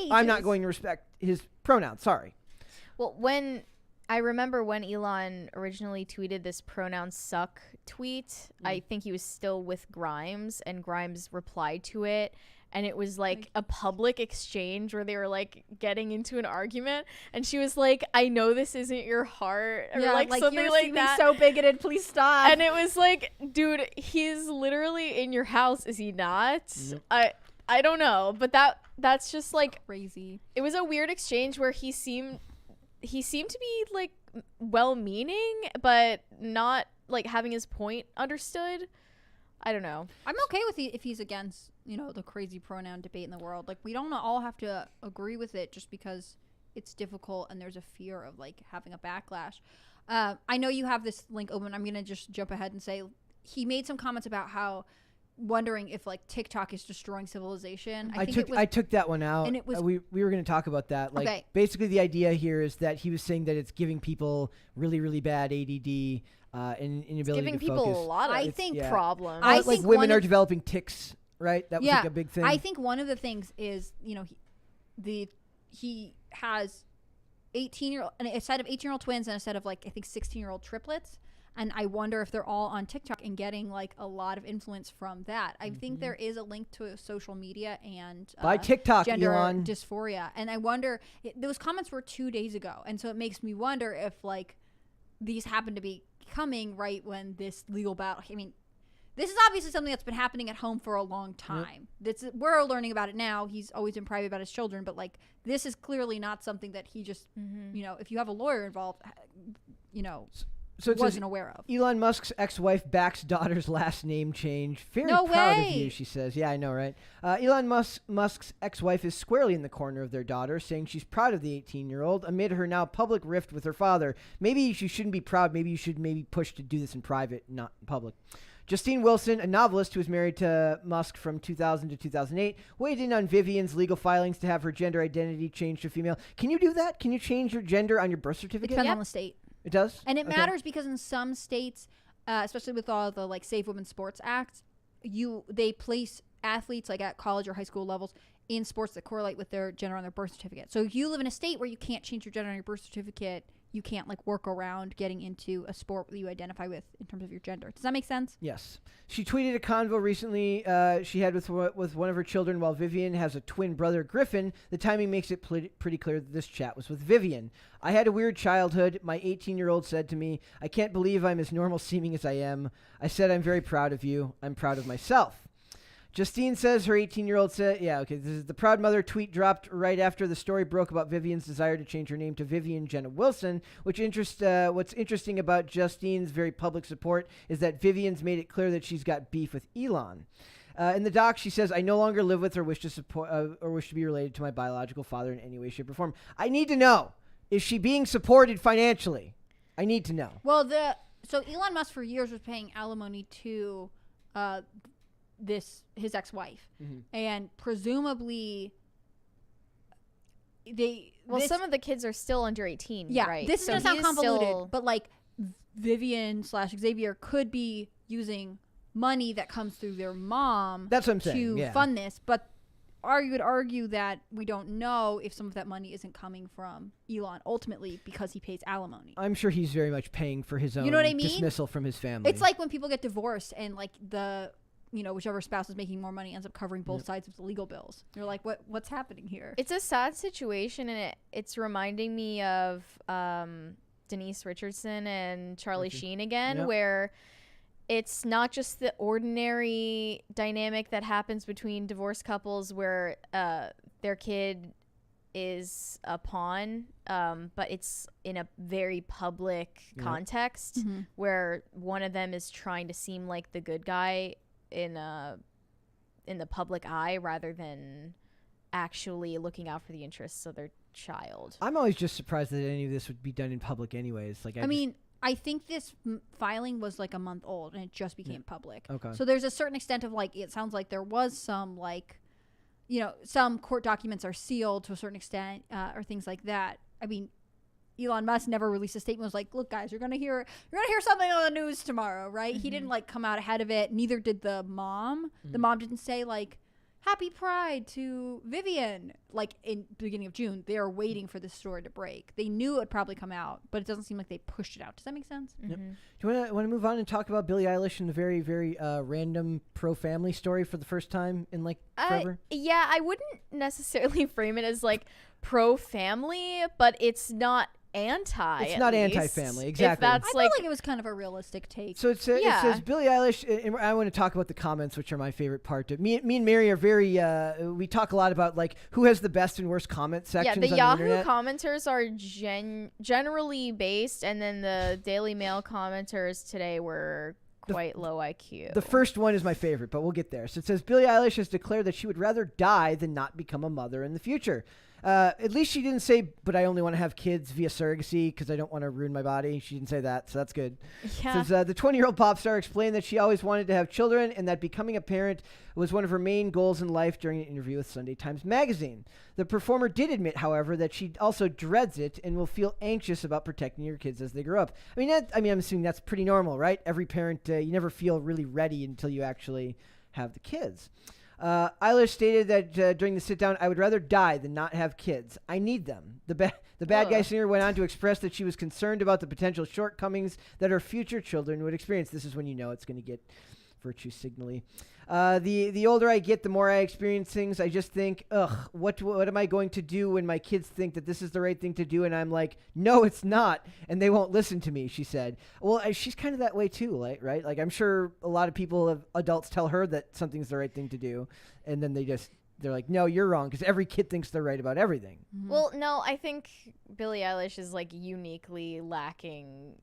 Speaker 1: I'm not
Speaker 3: Ages.
Speaker 1: going to respect his pronouns. Sorry.
Speaker 2: Well, I remember when Elon originally tweeted this pronouns suck tweet, I think he was still with Grimes, and Grimes replied to it. And it was like a public exchange where they were like getting into an argument. And she was like, I know this isn't your heart. Or like something
Speaker 3: you're
Speaker 2: like
Speaker 3: seeming
Speaker 2: that.
Speaker 3: so bigoted. Please stop.
Speaker 2: And it was like, dude, he's literally in your house, is he not? I don't know. But that's just like,
Speaker 3: Crazy.
Speaker 2: it was a weird exchange where he seemed to be like well-meaning, but not like having his point understood. I don't know.
Speaker 3: I'm okay with if he's against, the crazy pronoun debate in the world. Like, we don't all have to agree with it just because it's difficult and there's a fear of like having a backlash. I know you have this link open. I'm gonna just jump ahead and say he made some comments about how wondering if like TikTok is destroying civilization.
Speaker 1: I took that one out,
Speaker 3: and it was-
Speaker 1: we were going to talk about that. Like,
Speaker 3: Okay.
Speaker 1: basically, the idea here is that he was saying that it's giving people really, really bad ADD and inability
Speaker 2: Giving
Speaker 1: to
Speaker 2: people
Speaker 1: focus.
Speaker 2: a lot of
Speaker 3: I think
Speaker 2: problems.
Speaker 3: I
Speaker 1: Like
Speaker 3: think
Speaker 1: women
Speaker 3: one
Speaker 1: are
Speaker 3: of-
Speaker 1: developing tics, right? That was like a big thing.
Speaker 3: I think one of the things is, he has 18-year-old, and a set of 18-year-old twins and a set of like I think 16-year-old triplets, and I wonder if they're all on TikTok and getting like a lot of influence from that. I think there is a link to social media and
Speaker 1: By TikTok,
Speaker 3: gender
Speaker 1: Elon.
Speaker 3: dysphoria, and I wonder those comments were 2 days ago, and so it makes me wonder if like these happen to be coming right when this legal battle. I mean, this is obviously something that's been happening at home for a long time. We're learning about it now. He's always been private about his children, but like this is clearly not something that he just, if you have a lawyer involved,
Speaker 1: So it says,
Speaker 3: wasn't aware of.
Speaker 1: Elon Musk's ex-wife backs daughter's last name change. Very
Speaker 3: No
Speaker 1: proud of
Speaker 3: way.
Speaker 1: you, she says. Yeah, I know, right? Elon Musk's ex-wife is squarely in the corner of their daughter, saying she's proud of the 18-year-old amid her now public rift with her father. Maybe you shouldn't be proud. Maybe you should push to do this in private, not in public. Justine Wilson, a novelist who was married to Musk from 2000 to 2008, weighed in on Vivian's legal filings to have her gender identity changed to female. Can you do that? Can you change your gender on your birth
Speaker 3: It
Speaker 1: certificate?
Speaker 3: depends on the state.
Speaker 1: It does?
Speaker 3: And it
Speaker 1: Okay.
Speaker 3: matters because in some states, especially with all the like Save Women's Sports Act, they place athletes like at college or high school levels in sports that correlate with their gender on their birth certificate. So if you live in a state where you can't change your gender on your birth certificate, you can't like work around getting into a sport that you identify with in terms of your gender. Does that make sense?
Speaker 1: Yes. She tweeted a convo recently she had with one of her children while Vivian has a twin brother, Griffin. The timing makes it pretty clear that this chat was with Vivian. I had a weird childhood. My 18-year-old said to me, I can't believe I'm as normal seeming as I am. I said, I'm very proud of you. I'm proud of myself. Justine says her 18-year-old said, this is the Proud Mother tweet dropped right after the story broke about Vivian's desire to change her name to Vivian Jenna Wilson, what's interesting about Justine's very public support is that Vivian's made it clear that she's got beef with Elon. In the doc, she says, I no longer live with or wish to support or wish to be related to my biological father in any way, shape, or form. I need to know, is she being supported financially? I need to know.
Speaker 3: Well, so Elon Musk for years was paying alimony to his ex-wife, and presumably
Speaker 2: some of the kids are still under 18.
Speaker 3: Yeah,
Speaker 2: right?
Speaker 3: This is gonna sound convoluted, but like Vivian/Xavier could be using money that comes through their mom.
Speaker 1: That's what I'm saying.
Speaker 3: To fund this, but you would argue that we don't know if some of that money isn't coming from Elon ultimately because he pays alimony.
Speaker 1: I'm sure he's very much paying for his own dismissal from his family.
Speaker 3: It's like when people get divorced and like whichever spouse is making more money ends up covering both sides of the legal bills. You're like, what's happening here?
Speaker 2: It's a sad situation, and it's reminding me of Denise Richardson and Charlie Sheen again, where it's not just the ordinary dynamic that happens between divorced couples where their kid is a pawn, but it's in a very public context where one of them is trying to seem like the good guy in the public eye rather than actually looking out for the interests of their child.
Speaker 1: I'm always just surprised that any of this would be done in public anyways. Like,
Speaker 3: I think this filing was like a month old and it just became public.
Speaker 1: Okay.
Speaker 3: So there's a certain extent of like, it sounds like there was some like, some court documents are sealed to a certain extent or things like that. I mean, Elon Musk never released a statement. Was like, look, guys, you're gonna hear something on the news tomorrow, right? He didn't like come out ahead of it. Neither did the mom. The mom didn't say like, Happy Pride to Vivian. Like in the beginning of June, they are waiting for this story to break. They knew it would probably come out, but it doesn't seem like they pushed it out. Does that make sense?
Speaker 1: Yep. Do you want to move on and talk about Billie Eilish and the very, very random pro-family story for the first time in like forever?
Speaker 2: Yeah, I wouldn't necessarily frame it as like pro-family, but it's not anti.
Speaker 1: It's not anti-family, exactly.
Speaker 3: I feel like it was kind of a realistic take.
Speaker 1: So it says Billie Eilish, and I want to talk about the comments, which are my favorite part. Me and Mary are very. We talk a lot about like who has the best and worst comment sections.
Speaker 2: Yeah, the
Speaker 1: on
Speaker 2: Yahoo
Speaker 1: the internet.
Speaker 2: commenters are generally based, and then the Daily Mail commenters today were quite low IQ.
Speaker 1: The first one is my favorite, but we'll get there. So it says Billie Eilish has declared that she would rather die than not become a mother in the future. At least she didn't say, but I only want to have kids via surrogacy because I don't want to ruin my body. She didn't say that, so that's good.
Speaker 2: Yeah.
Speaker 1: Says, the 20-year-old pop star explained that she always wanted to have children and that becoming a parent was one of her main goals in life during an interview with Sunday Times Magazine. The performer did admit, however, that she also dreads it and will feel anxious about protecting her kids as they grow up. I'm assuming that's pretty normal, right? Every parent, you never feel really ready until you actually have the kids. Eilish stated that during the sit-down, I would rather die than not have kids. I need them. The bad guy singer went on to express that she was concerned about the potential shortcomings that her future children would experience. This is when you know it's going to get virtue signally. The older I get, the more I experience things. I just think, what am I going to do when my kids think that this is the right thing to do? And I'm like, no, it's not. And they won't listen to me, she said. Well, she's kind of that way too, right? Like, I'm sure a lot of adults tell her that something's the right thing to do. And then they're like, no, you're wrong. Because every kid thinks they're right about everything.
Speaker 2: Mm-hmm. Well, no, I think Billie Eilish is like uniquely lacking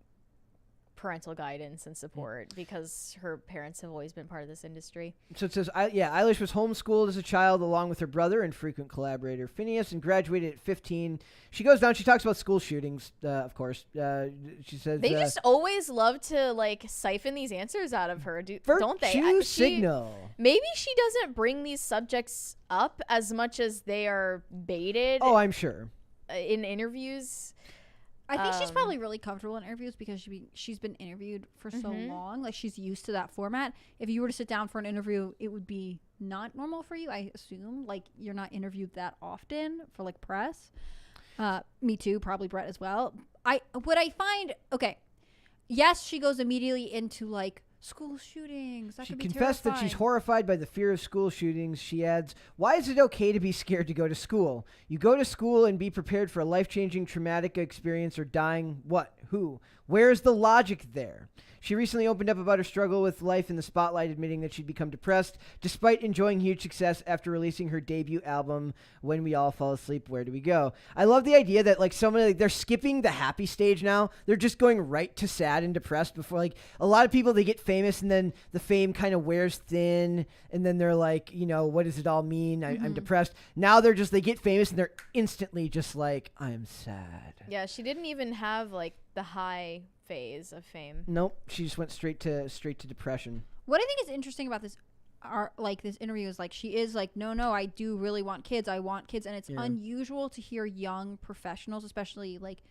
Speaker 2: parental guidance and support because her parents have always been part of this industry.
Speaker 1: So it says, Eilish was homeschooled as a child along with her brother and frequent collaborator Phineas and graduated at 15. She goes down, she talks about school shootings, of course. She says...
Speaker 2: They just always love to, like, siphon these answers out of her, don't they?
Speaker 1: Virtue signal.
Speaker 2: Maybe she doesn't bring these subjects up as much as they are baited.
Speaker 1: Oh, I'm sure.
Speaker 2: In interviews.
Speaker 3: I think she's probably really comfortable in interviews because she's been interviewed for so long. Like, she's used to that format. If you were to sit down for an interview, it would be not normal for you, I assume. Like, you're not interviewed that often for, like, press. Me too, probably Brett as well. Okay, yes, she goes immediately into, like, school shootings. That
Speaker 1: she
Speaker 3: could be
Speaker 1: confessed that she's horrified by the fear of school shootings. She adds, "Why is it okay to be scared to go to school? You go to school and be prepared for a life-changing traumatic experience or dying. What? Who? Where's the logic there?" She recently opened up about her struggle with life in the spotlight, admitting that she'd become depressed despite enjoying huge success after releasing her debut album, When We All Fall Asleep, Where Do We Go? I love the idea that, like, they're skipping the happy stage now. They're just going right to sad and depressed before, like, a lot of people, they get famous and then the fame kind of wears thin and then they're like, you know, what does it all mean? I'm depressed. Now they get famous and they're instantly just like, I'm sad.
Speaker 2: Yeah, she didn't even have, like, the high phase of fame.
Speaker 1: Nope, she just went straight to depression.
Speaker 3: What I think is interesting about this this interview is, like, she is like, no, I do really want kids. I want kids. And it's unusual to hear young professionals, especially like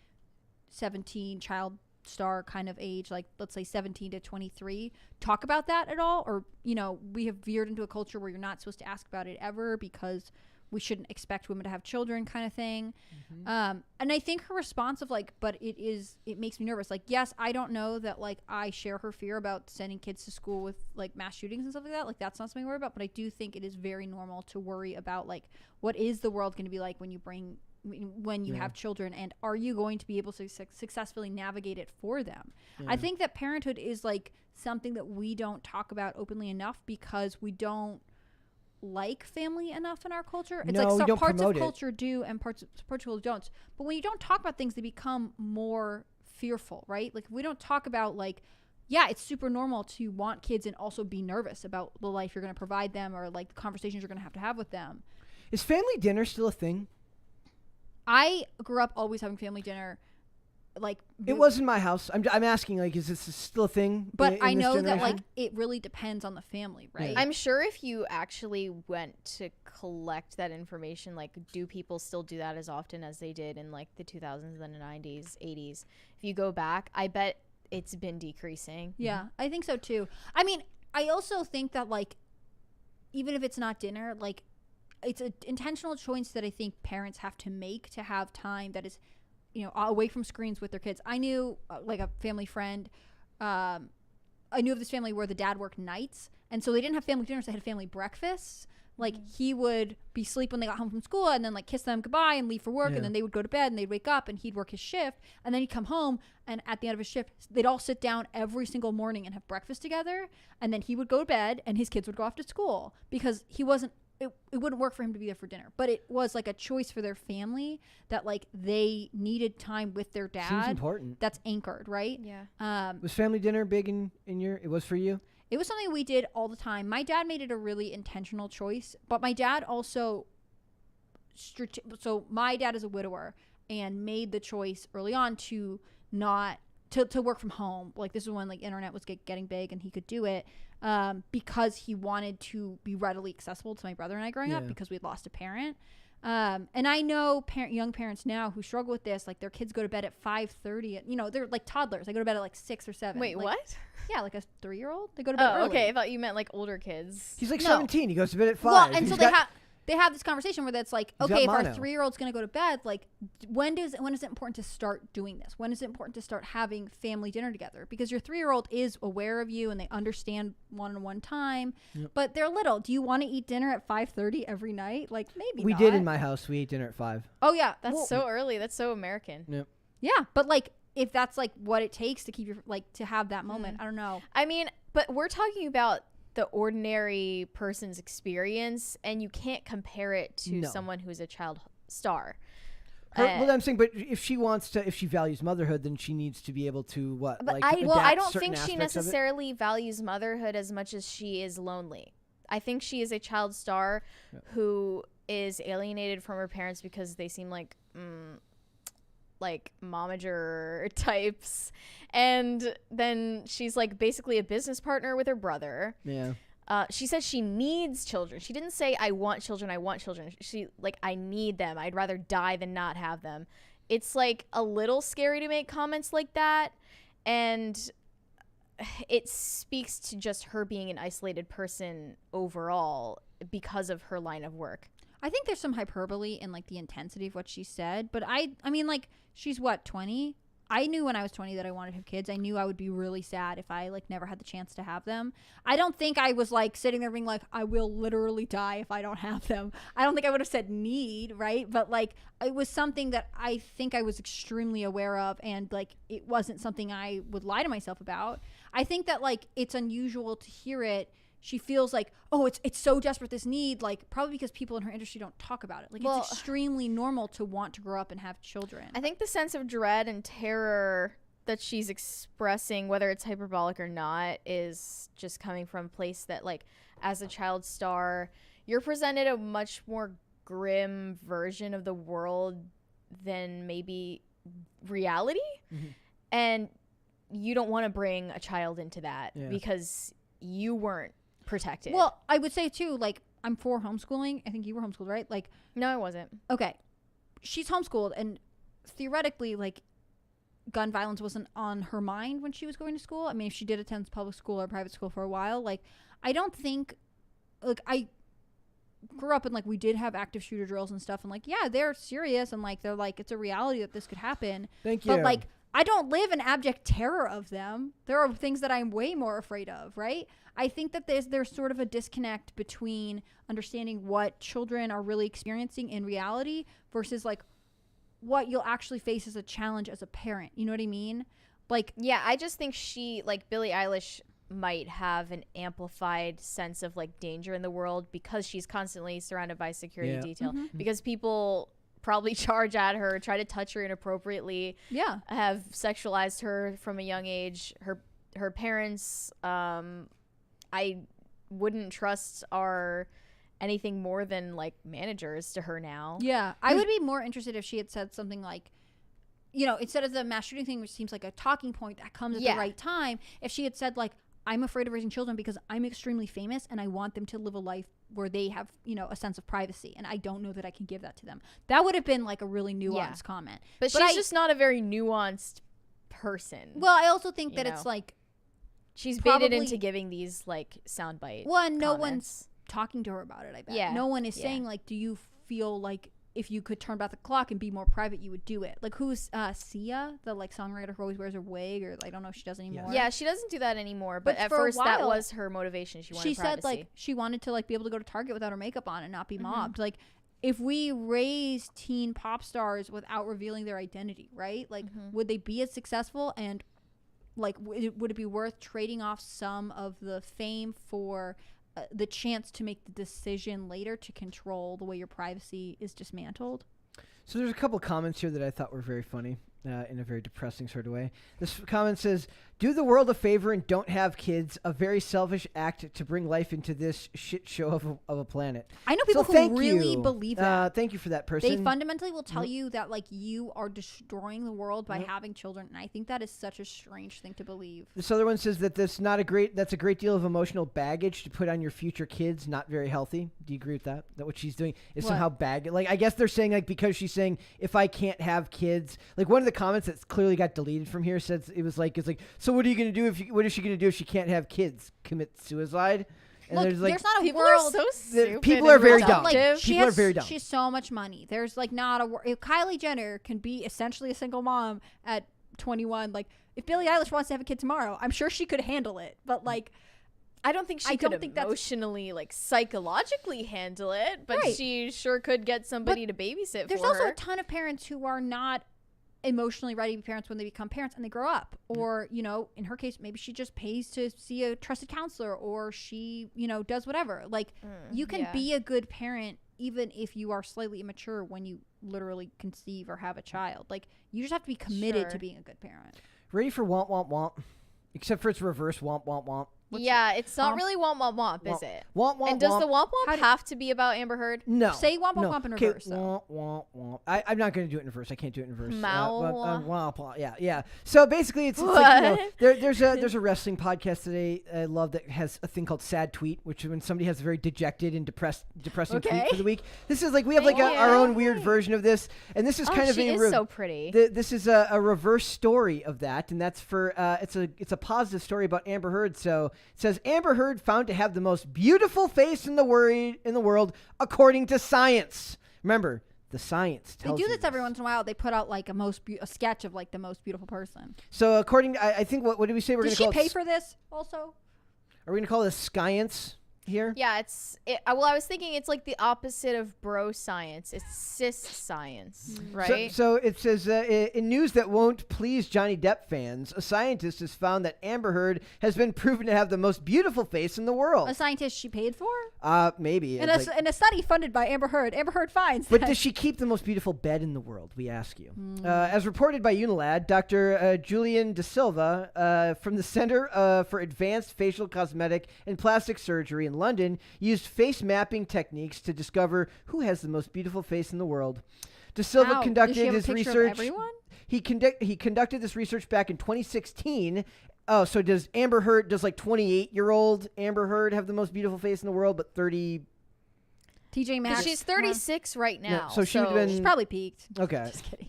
Speaker 3: 17 child star kind of age, like let's say 17 to 23, talk about that at all. Or, you know, we have veered into a culture where you're not supposed to ask about it ever because we shouldn't expect women to have children, kind of thing. And I think her response of, like, but it makes me nervous. Like, yes, I don't know that, like, I share her fear about sending kids to school with, like, mass shootings and stuff like that. Like, that's not something I worry about. But I do think it is very normal to worry about, like, what is the world going to be like when you have children, and are you going to be able to successfully navigate it for them? I think that parenthood is, like, something that we don't talk about openly enough because we don't like family enough in our culture. It's like some parts of culture do and parts of culture don't. But when you don't talk about things, they become more fearful, right? Like, if we don't talk about, like, yeah, it's super normal to want kids and also be nervous about the life you're going to provide them or, like, the conversations you're going to have with them.
Speaker 1: Is family dinner still a thing?
Speaker 3: I grew up always having family dinner. Like,
Speaker 1: it was in my house. I'm asking, like, is this still a thing?
Speaker 3: But I know that, like, it really depends on the family, right?
Speaker 2: I'm sure if you actually went to collect that information, like, do people still do that as often as they did in, like, the 2000s and the 90s, 80s? If you go back, I bet it's been decreasing.
Speaker 3: Yeah, I think so too. I mean, I also think that, like, even if it's not dinner, like, it's an intentional choice that I think parents have to make to have time that is, you know, away from screens with their kids. I knew, like, a family friend, I knew of this family where the dad worked nights, and so they didn't have family dinners, they had family breakfasts. Like, he would be asleep when they got home from school and then, like, kiss them goodbye and leave for work, and then they would go to bed and they'd wake up and he'd work his shift, and then he'd come home, and at the end of his shift they'd all sit down every single morning and have breakfast together, and then he would go to bed and his kids would go off to school because it wouldn't work for him to be there for dinner. But it was, like, a choice for their family that, like, they needed time with their dad.
Speaker 1: Seems important.
Speaker 3: That's anchored, right?
Speaker 2: Yeah.
Speaker 1: Was family dinner big in your? It was for you?
Speaker 3: It was something we did all the time. My dad made it a really intentional choice, but my dad also so my dad is a widower and made the choice early on to not to work from home. Like, this is when, like, internet was getting big and he could do it, because he wanted to be readily accessible to my brother and I growing up because we had lost a parent. And I know young parents now who struggle with this, like, their kids go to bed at 5:30. You know, they're like toddlers. They go to bed at like 6 or 7.
Speaker 2: Wait,
Speaker 3: like,
Speaker 2: what?
Speaker 3: Yeah, like a 3-year-old. They go to bed early.
Speaker 2: Okay. I thought you meant, like, older kids.
Speaker 1: He's like 17. He goes to bed at 5.
Speaker 3: Well, and so they have this conversation where that's like, okay, if our
Speaker 1: mono.
Speaker 3: 3-year-old's going to go to bed, like, when is it important to start doing this? When is it important to start having family dinner together? Because your 3-year-old is aware of you and they understand one-on-one time, but they're little. Do you want to eat dinner at 5:30 every night? Like, maybe
Speaker 1: we
Speaker 3: not.
Speaker 1: did in my house. We ate dinner at 5.
Speaker 3: Oh yeah,
Speaker 2: That's so early. That's so American.
Speaker 1: Yep.
Speaker 3: Yeah, but, like, if that's, like, what it takes to keep your, like, to have that moment, I don't know.
Speaker 2: I mean, but we're talking about the ordinary person's experience, and you can't compare it to someone who's a child star.
Speaker 1: Well, I'm saying, but if she values motherhood, then she needs to be able to
Speaker 2: I don't think she necessarily values motherhood as much as she is lonely. I think she is a child star who is alienated from her parents because they seem like momager types, and then she's, like, basically a business partner with her brother. She says she needs children. She didn't say I want children. She, like, I need them. I'd rather die than not have them. it's like a little scary to make comments like that, and it speaks to just her being an isolated person overall because of her line of work.
Speaker 3: I think there's some hyperbole in like the intensity of what she said, but I mean, like, she's what, 20? I knew when I was 20 that I wanted to have kids. I knew I would be really sad if I like never had the chance to have them. I don't think I was like sitting there being like, I will literally die if I don't have them. I don't think I would have said need, right? But like, it was something that I think I was extremely aware of, and like, it wasn't something I would lie to myself about. I think that like, it's unusual to hear it. She feels like, oh, it's so desperate, this need, like, probably because people in her industry don't talk about it. Like, well, it's extremely normal to want to grow up and have children.
Speaker 2: I think the sense of dread and terror that she's expressing, whether it's hyperbolic or not, is just coming from a place that, like, as a child star, you're presented a much more grim version of the world than maybe reality. Mm-hmm. And you don't want to bring a child into that because you weren't protected.
Speaker 3: Well, I would say too, like, I'm for homeschooling. I think you were homeschooled, right? Like,
Speaker 2: no, I wasn't.
Speaker 3: Okay, she's homeschooled, and theoretically, like, gun violence wasn't on her mind when she was going to school. I mean, if she did attend public school or private school for a while, like, I don't think, like, I grew up and like we did have active shooter drills and stuff, and like, yeah, they're serious, and like they're like, it's a reality that this could happen.
Speaker 1: Thank you.
Speaker 3: But like, I don't live in abject terror of them. There are things that I'm way more afraid of, right? I think that there's sort of a disconnect between understanding what children are really experiencing in reality versus like what you'll actually face as a challenge as a parent. You know what I mean? Like,
Speaker 2: yeah, I just think she, like Billie Eilish, might have an amplified sense of like danger in the world because she's constantly surrounded by security detail. Mm-hmm. Because people probably charge at her, try to touch her inappropriately, have sexualized her from a young age. Her parents, I wouldn't trust, are anything more than like managers to her now.
Speaker 3: Yeah, I would be more interested if she had said something like, you know, instead of the mass shooting thing, which seems like a talking point that comes at the right time, if she had said like, I'm afraid of raising children because I'm extremely famous and I want them to live a life where they have, you know, a sense of privacy, and I don't know that I can give that to them. That would have been like a really nuanced comment.
Speaker 2: But she's just not a very nuanced person.
Speaker 3: Well, I also think that it's like,
Speaker 2: she's baited into giving these like soundbite.
Speaker 3: Well, and no one's talking to her about it, I bet.
Speaker 2: Yeah.
Speaker 3: No one is saying like, do you feel like if you could turn back the clock and be more private, you would do it? Like, who's Sia, the like songwriter who always wears a wig, or I don't know if she does anymore.
Speaker 2: Yeah, she doesn't do that anymore. But at first, that was her motivation. She wanted privacy.
Speaker 3: Said like she wanted to like be able to go to Target without her makeup on and not be mobbed. Like, if we raise teen pop stars without revealing their identity, right? Like, would they be as successful? And like, would it be worth trading off some of the fame for the chance to make the decision later to control the way your privacy is dismantled?
Speaker 1: So there's a couple comments here that I thought were very funny in a very depressing sort of way. This comment says, do the world a favor and don't have kids. A very selfish act to bring life into this shit show of a planet.
Speaker 3: I know people who really believe that.
Speaker 1: Thank you for that person.
Speaker 3: They fundamentally will tell you that like you are destroying the world by having children, and I think that is such a strange thing to believe.
Speaker 1: This other one says that that's a great deal of emotional baggage to put on your future kids. Not very healthy. Do you agree with that? That what she's doing is somehow baggage. Like, I guess they're saying like, because she's saying if I can't have kids, like one of the comments that clearly got deleted from here says it's like so what are you going to do what is she going to do if she can't have kids? Commit suicide? And
Speaker 3: look,
Speaker 1: there's like,
Speaker 3: there's not a
Speaker 2: people
Speaker 3: world.
Speaker 2: Are so stupid.
Speaker 1: People are very dumb.
Speaker 3: Like,
Speaker 1: people are very dumb.
Speaker 3: She has so much money. There's like not a if Kylie Jenner can be essentially a single mom at 21. Like, if Billie Eilish wants to have a kid tomorrow, I'm sure she could handle it. But like,
Speaker 2: I don't think she could emotionally, like, psychologically handle it, but she sure could get somebody to babysit for her.
Speaker 3: There's also a ton of parents who are not emotionally ready to be parents when they become parents and they grow up. Or, you know, in her case, maybe she just pays to see a trusted counselor, or she, you know, does whatever. Like, you can be a good parent even if you are slightly immature when you literally conceive or have a child. Like, you just have to be committed to being a good parent.
Speaker 1: Ready for womp womp womp? Except for its reverse womp womp womp.
Speaker 2: Yeah, it's not
Speaker 3: Womp.
Speaker 2: really womp womp womp, is it?
Speaker 1: Womp womp.
Speaker 2: And does
Speaker 1: womp.
Speaker 2: the womp
Speaker 3: How
Speaker 2: womp
Speaker 3: do-
Speaker 2: have to be about Amber Heard?
Speaker 1: No.
Speaker 3: Say womp womp
Speaker 1: no.
Speaker 3: womp in
Speaker 1: Okay,
Speaker 3: reverse, though.
Speaker 1: Womp womp womp. I'm not going to do it in reverse. I can't do it in reverse.
Speaker 2: Mow.
Speaker 1: Womp womp. Yeah. So basically, it's like, you know, there's a wrestling podcast that I love that has a thing called Sad Tweet, which is when somebody has a very dejected and depressing
Speaker 3: Okay.
Speaker 1: tweet for the week. This is like we have like
Speaker 2: Thank
Speaker 1: our
Speaker 2: you.
Speaker 1: own weird version of this, and this is kind of
Speaker 2: she
Speaker 1: a
Speaker 2: is so pretty.
Speaker 1: This is a reverse story of that, and that's for it's a positive story about Amber Heard. So it says Amber Heard found to have the most beautiful face in the world according to science. Remember, the science
Speaker 3: They
Speaker 1: tells
Speaker 3: do
Speaker 1: you
Speaker 3: this every once in a while. They put out like a sketch of like the most beautiful person.
Speaker 1: So according to, I think what did we say we're going
Speaker 3: Did
Speaker 1: to
Speaker 3: she
Speaker 1: call
Speaker 3: pay
Speaker 1: it?
Speaker 3: for this also?
Speaker 1: Are we going to call this science here?
Speaker 2: Yeah, well, I was thinking it's like the opposite of bro science. It's cis science, right?
Speaker 1: So it says, in news that won't please Johnny Depp fans, a scientist has found that Amber Heard has been proven to have the most beautiful face in the world.
Speaker 3: A scientist she paid for?
Speaker 1: Maybe.
Speaker 3: In
Speaker 1: It's
Speaker 3: a,
Speaker 1: like-
Speaker 3: in a study funded by Amber Heard. Amber Heard finds
Speaker 1: but
Speaker 3: that-
Speaker 1: does she keep the most beautiful bed in the world, we ask you? As reported by Unilad, Dr. Julian De Silva from the Center for Advanced Facial Cosmetic and Plastic Surgery in London used face mapping techniques to discover who has the most beautiful face in the world. De Silva
Speaker 3: How? Does
Speaker 1: conducted
Speaker 3: she have a
Speaker 1: his
Speaker 3: picture of
Speaker 1: research.
Speaker 3: everyone?
Speaker 1: He conducted this research back in 2016. Oh, so does Amber Heard, does like 28-year-old Amber Heard have the most beautiful face in the world, but 30?
Speaker 3: TJ Maxx.
Speaker 2: She's 36 right now.
Speaker 1: so she would've been-
Speaker 3: She's probably peaked.
Speaker 1: Okay.
Speaker 3: Just kidding.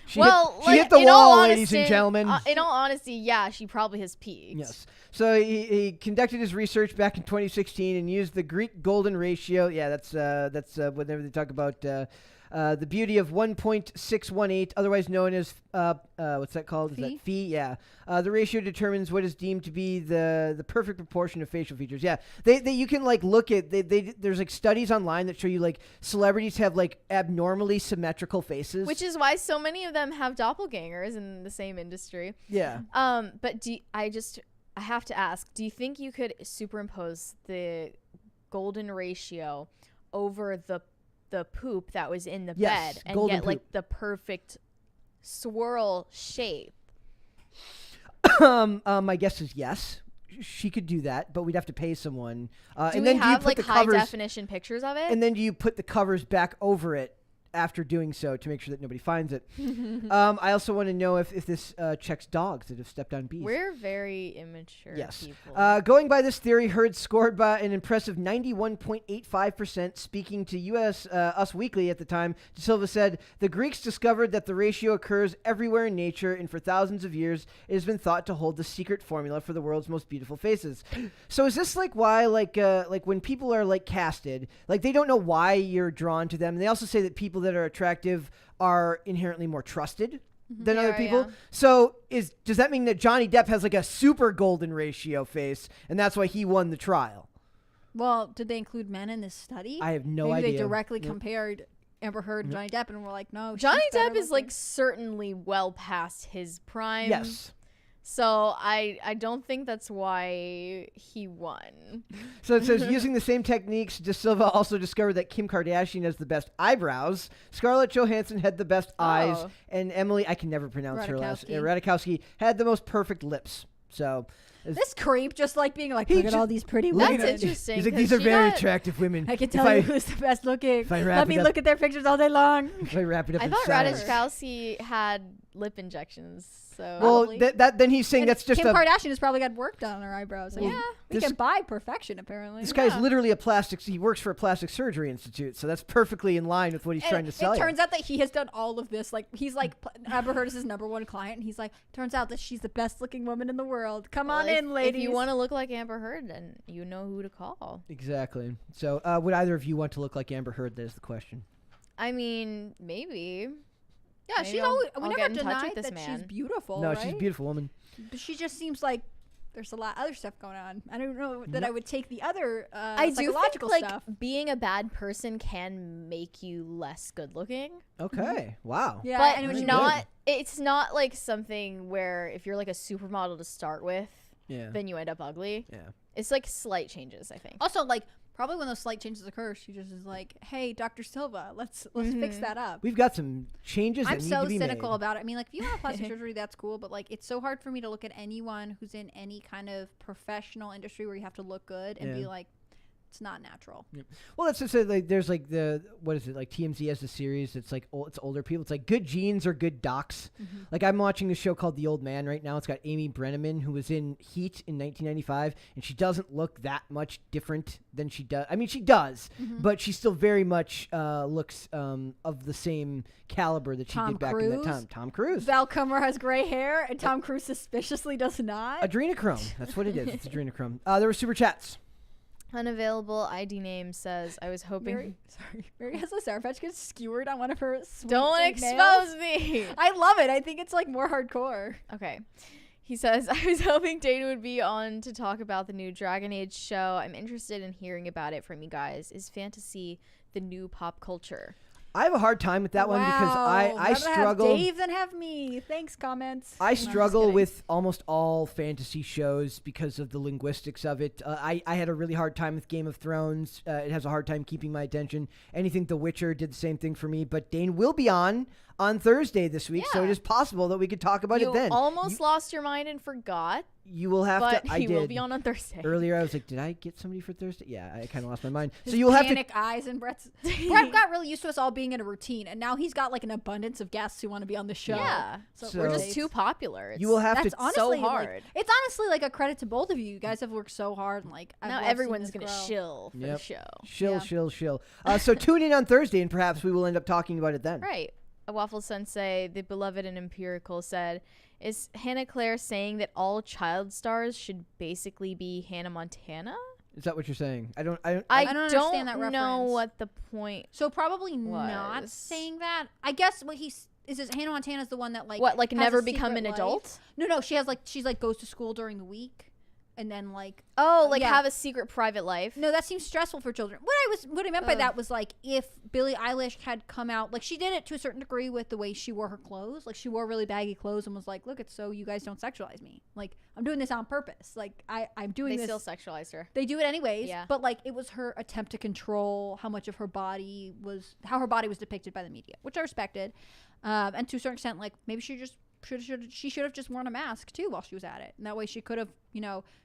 Speaker 1: She
Speaker 2: well,
Speaker 1: hit, she hit the
Speaker 2: in all
Speaker 1: wall,
Speaker 2: honesty,
Speaker 1: ladies and gentlemen.
Speaker 2: In all honesty, yeah, she probably has peaked.
Speaker 1: Yes. So he conducted his research back in 2016 and used the Greek golden ratio. Yeah, that's whenever they talk about the beauty of 1.618, otherwise known as what's that called? Is that phi? Yeah. The ratio determines what is deemed to be the perfect proportion of facial features. Yeah. They you can like look at there's like studies online that show you like celebrities have like abnormally symmetrical faces.
Speaker 2: Which is why so many of them have doppelgangers in the same industry.
Speaker 1: yeah.
Speaker 2: But I have to ask, do you think you could superimpose the golden ratio over the poop that was in the
Speaker 1: Yes,
Speaker 2: bed and
Speaker 1: golden
Speaker 2: get like
Speaker 1: poop.
Speaker 2: the perfect swirl shape?
Speaker 1: My guess is yes. She could do that, but we'd have to pay someone.
Speaker 2: Do
Speaker 1: and
Speaker 2: we
Speaker 1: then do you
Speaker 2: have
Speaker 1: put
Speaker 2: like
Speaker 1: the
Speaker 2: high
Speaker 1: covers?
Speaker 2: definition pictures of it?
Speaker 1: And then do you put the covers back over it after doing so to make sure that nobody finds it? I also want to know if this checks dogs that have stepped on bees.
Speaker 2: We're very immature
Speaker 1: Yes.
Speaker 2: people.
Speaker 1: Going by this theory, Heard scored by an impressive 91.85%. Speaking to Us Weekly at the time, De Silva said, "The Greeks discovered that the ratio occurs everywhere in nature, and for thousands of years, it has been thought to hold the secret formula for the world's most beautiful faces." So is this like why, like when people are like casted, like they don't know why you're drawn to them? And they also say that people that are attractive are inherently more trusted than other
Speaker 2: Yeah,
Speaker 1: people.
Speaker 2: yeah.
Speaker 1: So does that mean that Johnny Depp has like a super golden ratio face, and that's why he won the trial?
Speaker 3: Well, did they include men in this study?
Speaker 1: I have no
Speaker 3: Maybe
Speaker 1: idea.
Speaker 3: they directly
Speaker 1: Nope.
Speaker 3: compared Amber Heard and Johnny Depp and were like, no, she's
Speaker 2: Johnny
Speaker 3: better
Speaker 2: Depp is like
Speaker 3: looking.
Speaker 2: certainly well past his prime.
Speaker 1: Yes.
Speaker 2: So I don't think that's why he won.
Speaker 1: So it says, using the same techniques, De Silva also discovered that Kim Kardashian has the best eyebrows, Scarlett Johansson had the best eyes,
Speaker 2: Oh.
Speaker 1: and Emily, I can never pronounce her last,
Speaker 3: Ratajkowski.
Speaker 1: Ratajkowski, had the most perfect lips. So
Speaker 3: This creep just like being like,
Speaker 1: He
Speaker 3: look at
Speaker 1: ju-
Speaker 3: all these pretty
Speaker 1: look
Speaker 3: women.
Speaker 1: at
Speaker 2: That's interesting.
Speaker 1: He's like,
Speaker 2: 'cause
Speaker 1: these are
Speaker 2: she
Speaker 1: very
Speaker 2: got-
Speaker 1: attractive women.
Speaker 3: I can
Speaker 1: If
Speaker 3: tell you who's the best looking.
Speaker 1: if I wrap
Speaker 3: Let me
Speaker 1: it up-
Speaker 3: look at their pictures all day long.
Speaker 1: If I wrap it up
Speaker 2: I
Speaker 1: in
Speaker 2: thought
Speaker 1: silence.
Speaker 2: Radishkowski had lip injections. So
Speaker 1: Well,
Speaker 3: Probably.
Speaker 1: then he's saying
Speaker 3: And
Speaker 1: that's just
Speaker 3: Kim
Speaker 1: a...
Speaker 3: Kardashian has probably got work done on her eyebrows. I mean,
Speaker 2: Yeah.
Speaker 3: we
Speaker 1: this-
Speaker 3: can buy perfection apparently.
Speaker 1: This guy's
Speaker 2: Yeah.
Speaker 1: literally he works for a plastic surgery institute, so that's perfectly in line with what he's trying to sell
Speaker 3: It
Speaker 1: you.
Speaker 3: turns out that he has done all of this. Like he's like Amber Heard is his #1 client, and he's like, turns out that she's the best looking woman in the world. Come on in, ladies.
Speaker 2: If you want to look like Amber Heard, then you know who to call.
Speaker 1: Exactly. So would either of you want to look like Amber Heard? That is the question.
Speaker 2: I mean, maybe.
Speaker 3: Yeah,
Speaker 2: Maybe
Speaker 3: she's
Speaker 2: I'll-
Speaker 3: always. We
Speaker 2: I'll
Speaker 3: never
Speaker 2: get in touch
Speaker 3: denied
Speaker 2: with this
Speaker 3: that she's
Speaker 2: man.
Speaker 3: beautiful.
Speaker 1: No,
Speaker 3: right?
Speaker 1: she's a beautiful woman.
Speaker 3: But she just seems like there's a lot of other stuff going on. I don't know that I would take the other
Speaker 2: I do think
Speaker 3: psychological
Speaker 2: like
Speaker 3: stuff.
Speaker 2: being a bad person can make you less good looking.
Speaker 1: Okay. Wow.
Speaker 3: Yeah,
Speaker 2: But
Speaker 3: I know what you mean.
Speaker 2: not it's not like something where if you're like a supermodel to start with,
Speaker 1: Yeah.
Speaker 2: then you end up ugly.
Speaker 1: Yeah.
Speaker 2: It's like slight changes, I think.
Speaker 3: Also, like Probably when those slight changes occur, she just is like, "Hey, Dr. Silva, let's fix that up."
Speaker 1: We've got some changes that
Speaker 3: I'm
Speaker 1: need
Speaker 3: so
Speaker 1: to be
Speaker 3: cynical
Speaker 1: made.
Speaker 3: about it. I mean, like, if you want plastic surgery, that's cool, but like, it's so hard for me to look at anyone who's in any kind of professional industry where you have to look good and be like, it's not natural.
Speaker 1: Yep. Well, that's just like there's like what is it, like TMZ has the series. It's like it's older people. It's like good genes or good docs. Like I'm watching a show called The Old Man right now. It's got Amy Brenneman, who was in Heat in 1995, and she doesn't look that much different than she does. I mean, she does, but she still very much looks of the same caliber that she did back in that time. Tom Cruise.
Speaker 3: Val Kilmer has gray hair, and Tom Cruise suspiciously does not.
Speaker 1: Adrenochrome. That's what it is. It's adrenochrome. There were super chats.
Speaker 2: Unavailable ID name says, I was hoping.
Speaker 3: Mary has a Sour Patch Kids skewered on one of her sweet
Speaker 2: Don't
Speaker 3: fake
Speaker 2: expose
Speaker 3: nails.
Speaker 2: me.
Speaker 3: I love it. I think it's like more hardcore.
Speaker 2: Okay. He says, I was hoping Dana would be on to talk about the new Dragon Age show. I'm interested in hearing about it from you guys. Is fantasy the new pop culture?
Speaker 1: I have a hard time with that one because I
Speaker 3: Rather
Speaker 1: struggle.
Speaker 3: have Dave than have me. Thanks, comments.
Speaker 1: I
Speaker 3: No, I'm just
Speaker 1: struggle
Speaker 3: kidding.
Speaker 1: with almost all fantasy shows because of the linguistics of it. I had a really hard time with Game of Thrones. It has a hard time keeping my attention. Anything The Witcher did the same thing for me. But Dane will be on Thursday this week, so it
Speaker 2: Yeah.
Speaker 1: is possible that we could talk about
Speaker 2: You
Speaker 1: it then.
Speaker 2: almost lost your mind and forgot,
Speaker 1: You will have
Speaker 2: but
Speaker 1: to. I
Speaker 2: he will
Speaker 1: did.
Speaker 2: be on Thursday.
Speaker 1: Earlier, I was like, did I get somebody for Thursday? Yeah, I kind of lost my mind. So you'll have to.
Speaker 3: Panic eyes and Brett got really used to us all being in a routine, and now he's got like an abundance of guests who want to be on the show.
Speaker 2: Yeah.
Speaker 1: So-
Speaker 2: We're just too popular.
Speaker 1: You will have
Speaker 3: That's
Speaker 1: to.
Speaker 3: honestly
Speaker 2: so
Speaker 3: like-
Speaker 2: hard.
Speaker 3: it's honestly like a credit to both of you. You guys have worked so hard, and like I've
Speaker 2: Now
Speaker 3: loved seeing
Speaker 2: everyone's
Speaker 3: this
Speaker 2: going to
Speaker 3: grow.
Speaker 2: shill for the
Speaker 1: Yep.
Speaker 2: show.
Speaker 1: Shill,
Speaker 3: Yeah.
Speaker 1: shill, shill. So tune in on Thursday, and perhaps we will end up talking about it then.
Speaker 2: Right. A Waffle Sensei, the beloved and empirical, said, is Hannah Claire saying that all child stars should basically be Hannah Montana?
Speaker 1: Is that what you're saying? I don't.
Speaker 2: I
Speaker 3: don't
Speaker 2: don't
Speaker 3: understand that
Speaker 2: know
Speaker 3: reference.
Speaker 2: what the point.
Speaker 3: So probably not
Speaker 2: Was.
Speaker 3: saying that. I guess what he's is Hannah Montana's the one that like
Speaker 2: What, like
Speaker 3: has
Speaker 2: never
Speaker 3: a
Speaker 2: become
Speaker 3: secret
Speaker 2: an
Speaker 3: life.
Speaker 2: adult?
Speaker 3: No, she's like goes to school during the week, and then like
Speaker 2: Oh, like
Speaker 3: yeah.
Speaker 2: have a secret private life?
Speaker 3: no, that seems stressful for children. What I meant by that was like if Billie Eilish had come out, like she did it to a certain degree with the way she wore her clothes. Like she wore really baggy clothes and was like, "Look, it's so you guys don't sexualize me. Like I'm doing this on purpose. Like I'm doing
Speaker 2: They
Speaker 3: this."
Speaker 2: still sexualized her.
Speaker 3: They do it anyways,
Speaker 2: Yeah.
Speaker 3: but like it was her attempt to control how much of her body was how her body was depicted by the media, which I respected. And to a certain extent, like maybe she should have just worn a mask too while she was at it, and that way she could have,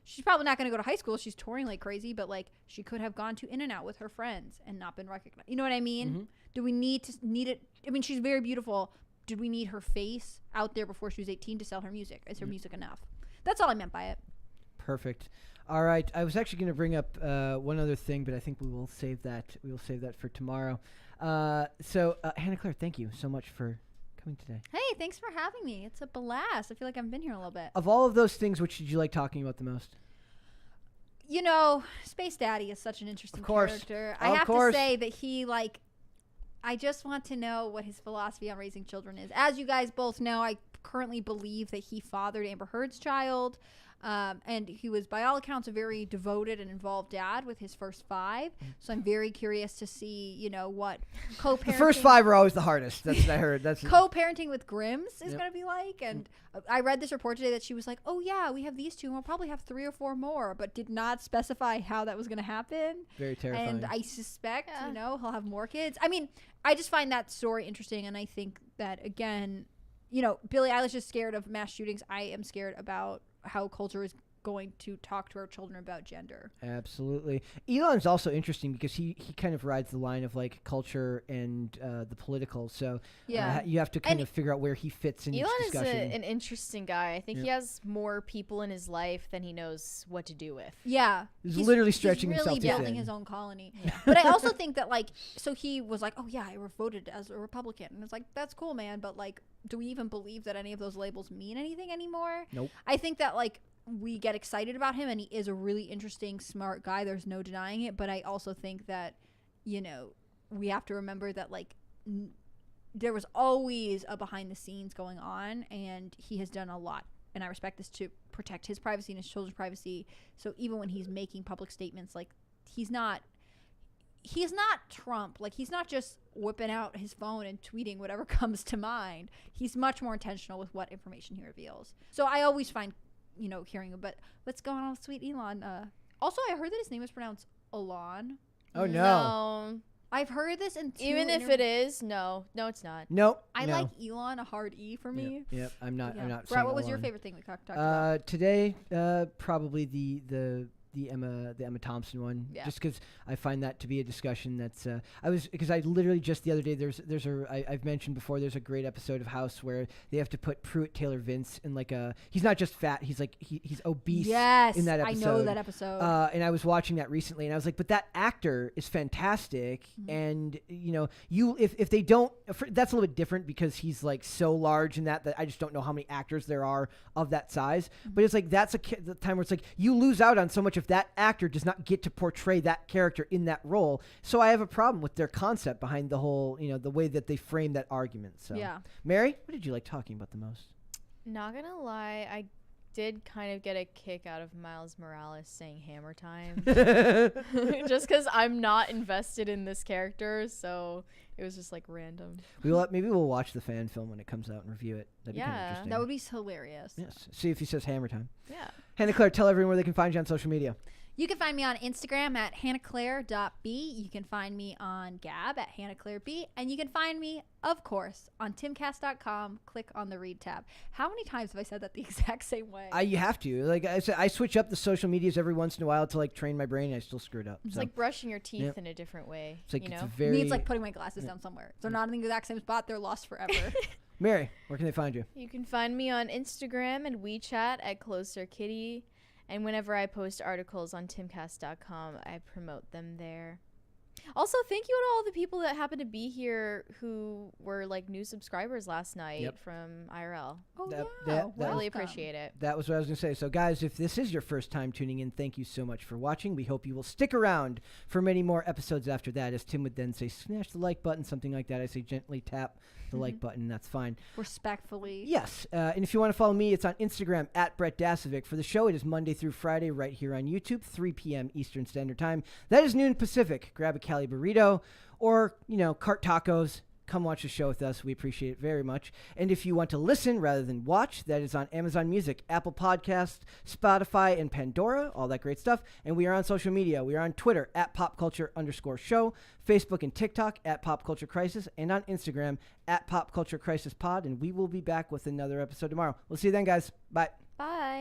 Speaker 3: she's probably not going to go to high school. She's touring like crazy, but like she could have gone to In-N-Out with her friends and not been recognized. You know what I mean?
Speaker 1: Mm-hmm.
Speaker 3: Do we need it? I mean, she's very beautiful. Did we need her face out there before she was 18 to sell her music? Is her music enough? That's all I meant by it.
Speaker 1: Perfect. All right. I was actually going to bring up one other thing, but I think we will save that. We will save that for tomorrow. So Hannah Claire, thank you so much for coming today.
Speaker 3: Hey, thanks for having me. It's a blast. I feel like I've been here a little bit.
Speaker 1: Of all of those things, which did you like talking about the most?
Speaker 3: Space Daddy is such an interesting
Speaker 1: Of course.
Speaker 3: character.
Speaker 1: Of
Speaker 3: I have
Speaker 1: course.
Speaker 3: to say that he, like, I just want to know what his philosophy on raising children is. As you guys both know, I currently believe that he fathered Amber Heard's child. And he was, by all accounts, a very devoted and involved dad with his first 5. So I'm very curious to see, what co-parenting.
Speaker 1: The first 5 are always the hardest. That's what I heard. That's
Speaker 3: Co-parenting with Grimm's is
Speaker 1: Yep.
Speaker 3: going to be like. And I read this report today that she was like, oh, yeah, we have these 2, and we'll probably have 3 or 4 more, but did not specify how that was going to happen.
Speaker 1: very terrifying.
Speaker 3: And I suspect,
Speaker 2: Yeah.
Speaker 3: he'll have more kids. I mean, I just find that story interesting, and I think that, again, Billie Eilish is scared of mass shootings. I am scared about how culture is going to talk to our children about gender.
Speaker 1: Absolutely. Elon's also interesting because he kind of rides the line of like culture and the political. So
Speaker 3: Yeah.
Speaker 1: you have to kind
Speaker 3: And
Speaker 1: of figure out where he fits in
Speaker 2: Elon
Speaker 1: each
Speaker 2: is
Speaker 1: discussion.
Speaker 2: an interesting guy. I think he
Speaker 1: Yeah.
Speaker 2: has more people in his life than he knows what to do with.
Speaker 3: Yeah.
Speaker 1: He's literally stretching
Speaker 3: he's
Speaker 1: himself
Speaker 3: really
Speaker 1: too
Speaker 3: building
Speaker 1: thin.
Speaker 3: his own colony. But I also think that, like, so he was like, oh, yeah, I voted as a Republican. And it's like, that's cool, man. But, like, do we even believe that any of those labels mean anything anymore?
Speaker 1: Nope.
Speaker 3: I think that, like, we get excited about him, and he is a really interesting, smart guy. There's no denying it. But I also think that, we have to remember that, like, there was always a behind the scenes going on, and he has done a lot. And I respect this to protect his privacy and his children's privacy. So even when he's making public statements, like, he's not Trump. Like, he's not just whipping out his phone and tweeting whatever comes to mind. He's much more intentional with what information he reveals. So I always find, hearing about what's going on with sweet Elon. Also, I heard that his name is pronounced Alon.
Speaker 1: Oh no.
Speaker 3: I've heard this in
Speaker 2: Even if it is, no, it's not.
Speaker 1: Nope.
Speaker 3: I
Speaker 1: no.
Speaker 3: like Elon, a hard E for me.
Speaker 1: Yep. I'm not. I'm not.
Speaker 3: Brett, what was
Speaker 1: saying
Speaker 3: your
Speaker 1: Elon.
Speaker 3: favorite thing we talked about?
Speaker 1: Today, probably the Emma Thompson one,
Speaker 3: Yeah.
Speaker 1: just because I find that to be a discussion that's because I literally just the other day I've mentioned before there's a great episode of House where they have to put Pruitt Taylor Vince in like he's not just fat, he's like he's obese
Speaker 3: Yes,
Speaker 1: in that episode.
Speaker 3: I know that episode.
Speaker 1: And I was watching that recently and I was like, but that actor is fantastic, and if they don't, that's a little bit different because he's like so large in that I just don't know how many actors there are of that size. But it's like that's the time where it's like you lose out on so much if that actor does not get to portray that character in that role. So I have a problem with their concept behind the whole, the way that they frame that argument. So,
Speaker 3: yeah.
Speaker 1: Mary, what did you like talking about the most?
Speaker 2: Not gonna lie, I did kind of get a kick out of Miles Morales saying hammer time. Just because I'm not invested in this character, so it was just like random.
Speaker 1: Maybe we'll watch the fan film when it comes out and review it. That'd be kind of
Speaker 2: Yeah.
Speaker 1: interesting.
Speaker 3: That would be hilarious.
Speaker 1: Yes. See if he says hammer time.
Speaker 2: Yeah.
Speaker 1: Hannah Claire, tell everyone where they can find you on social media.
Speaker 3: You can find me on Instagram at hannahclaire.b. You can find me on Gab at hannahclaireb. And you can find me, of course, on timcast.com. Click on the read tab. How many times have I said that the exact same way?
Speaker 1: You have to. Like I said, I switch up the social medias every once in a while to like train my brain. And I still screw it up.
Speaker 2: It's
Speaker 1: so.
Speaker 2: like brushing your teeth
Speaker 1: Yep.
Speaker 2: in a different way.
Speaker 1: It's like
Speaker 2: you know?
Speaker 1: it's a
Speaker 3: To
Speaker 1: very.
Speaker 3: me, it's like putting my glasses down somewhere. If they're not in the exact same spot, they're lost forever.
Speaker 1: Mary, where can they find you?
Speaker 2: You can find me on Instagram and WeChat at Closer Kitty. And whenever I post articles on timcast.com, I promote them there. Also, thank you to all the people that happened to be here who were like new subscribers last night
Speaker 1: Yep.
Speaker 2: from IRL.
Speaker 3: Oh,
Speaker 1: That-
Speaker 3: yeah.
Speaker 1: that-
Speaker 2: Really
Speaker 3: welcome.
Speaker 2: appreciate it.
Speaker 1: That was what I was going to say. So, guys, if this is your first time tuning in, thank you so much for watching. We hope you will stick around for many more episodes after that. As Tim would then say, smash the like button, something like that. I say gently tap the like button. That's fine.
Speaker 3: Respectfully.
Speaker 1: Yes. And if you want to follow me, it's on Instagram at Brett Dasovic. For the show, it is Monday through Friday right here on YouTube, 3 p.m. Eastern Standard Time. That is noon Pacific. Grab a Cali burrito or, cart tacos. Come watch the show with us. We appreciate it very much. And if you want to listen rather than watch, that is on Amazon Music, Apple Podcasts, Spotify, and Pandora, all that great stuff. And we are on social media. We are on Twitter at popculture_show, Facebook and TikTok at Pop Culture Crisis, and on Instagram at Pop Culture Crisis Pod. And we will be back with another episode tomorrow. We'll see you then, guys. Bye.
Speaker 2: Bye.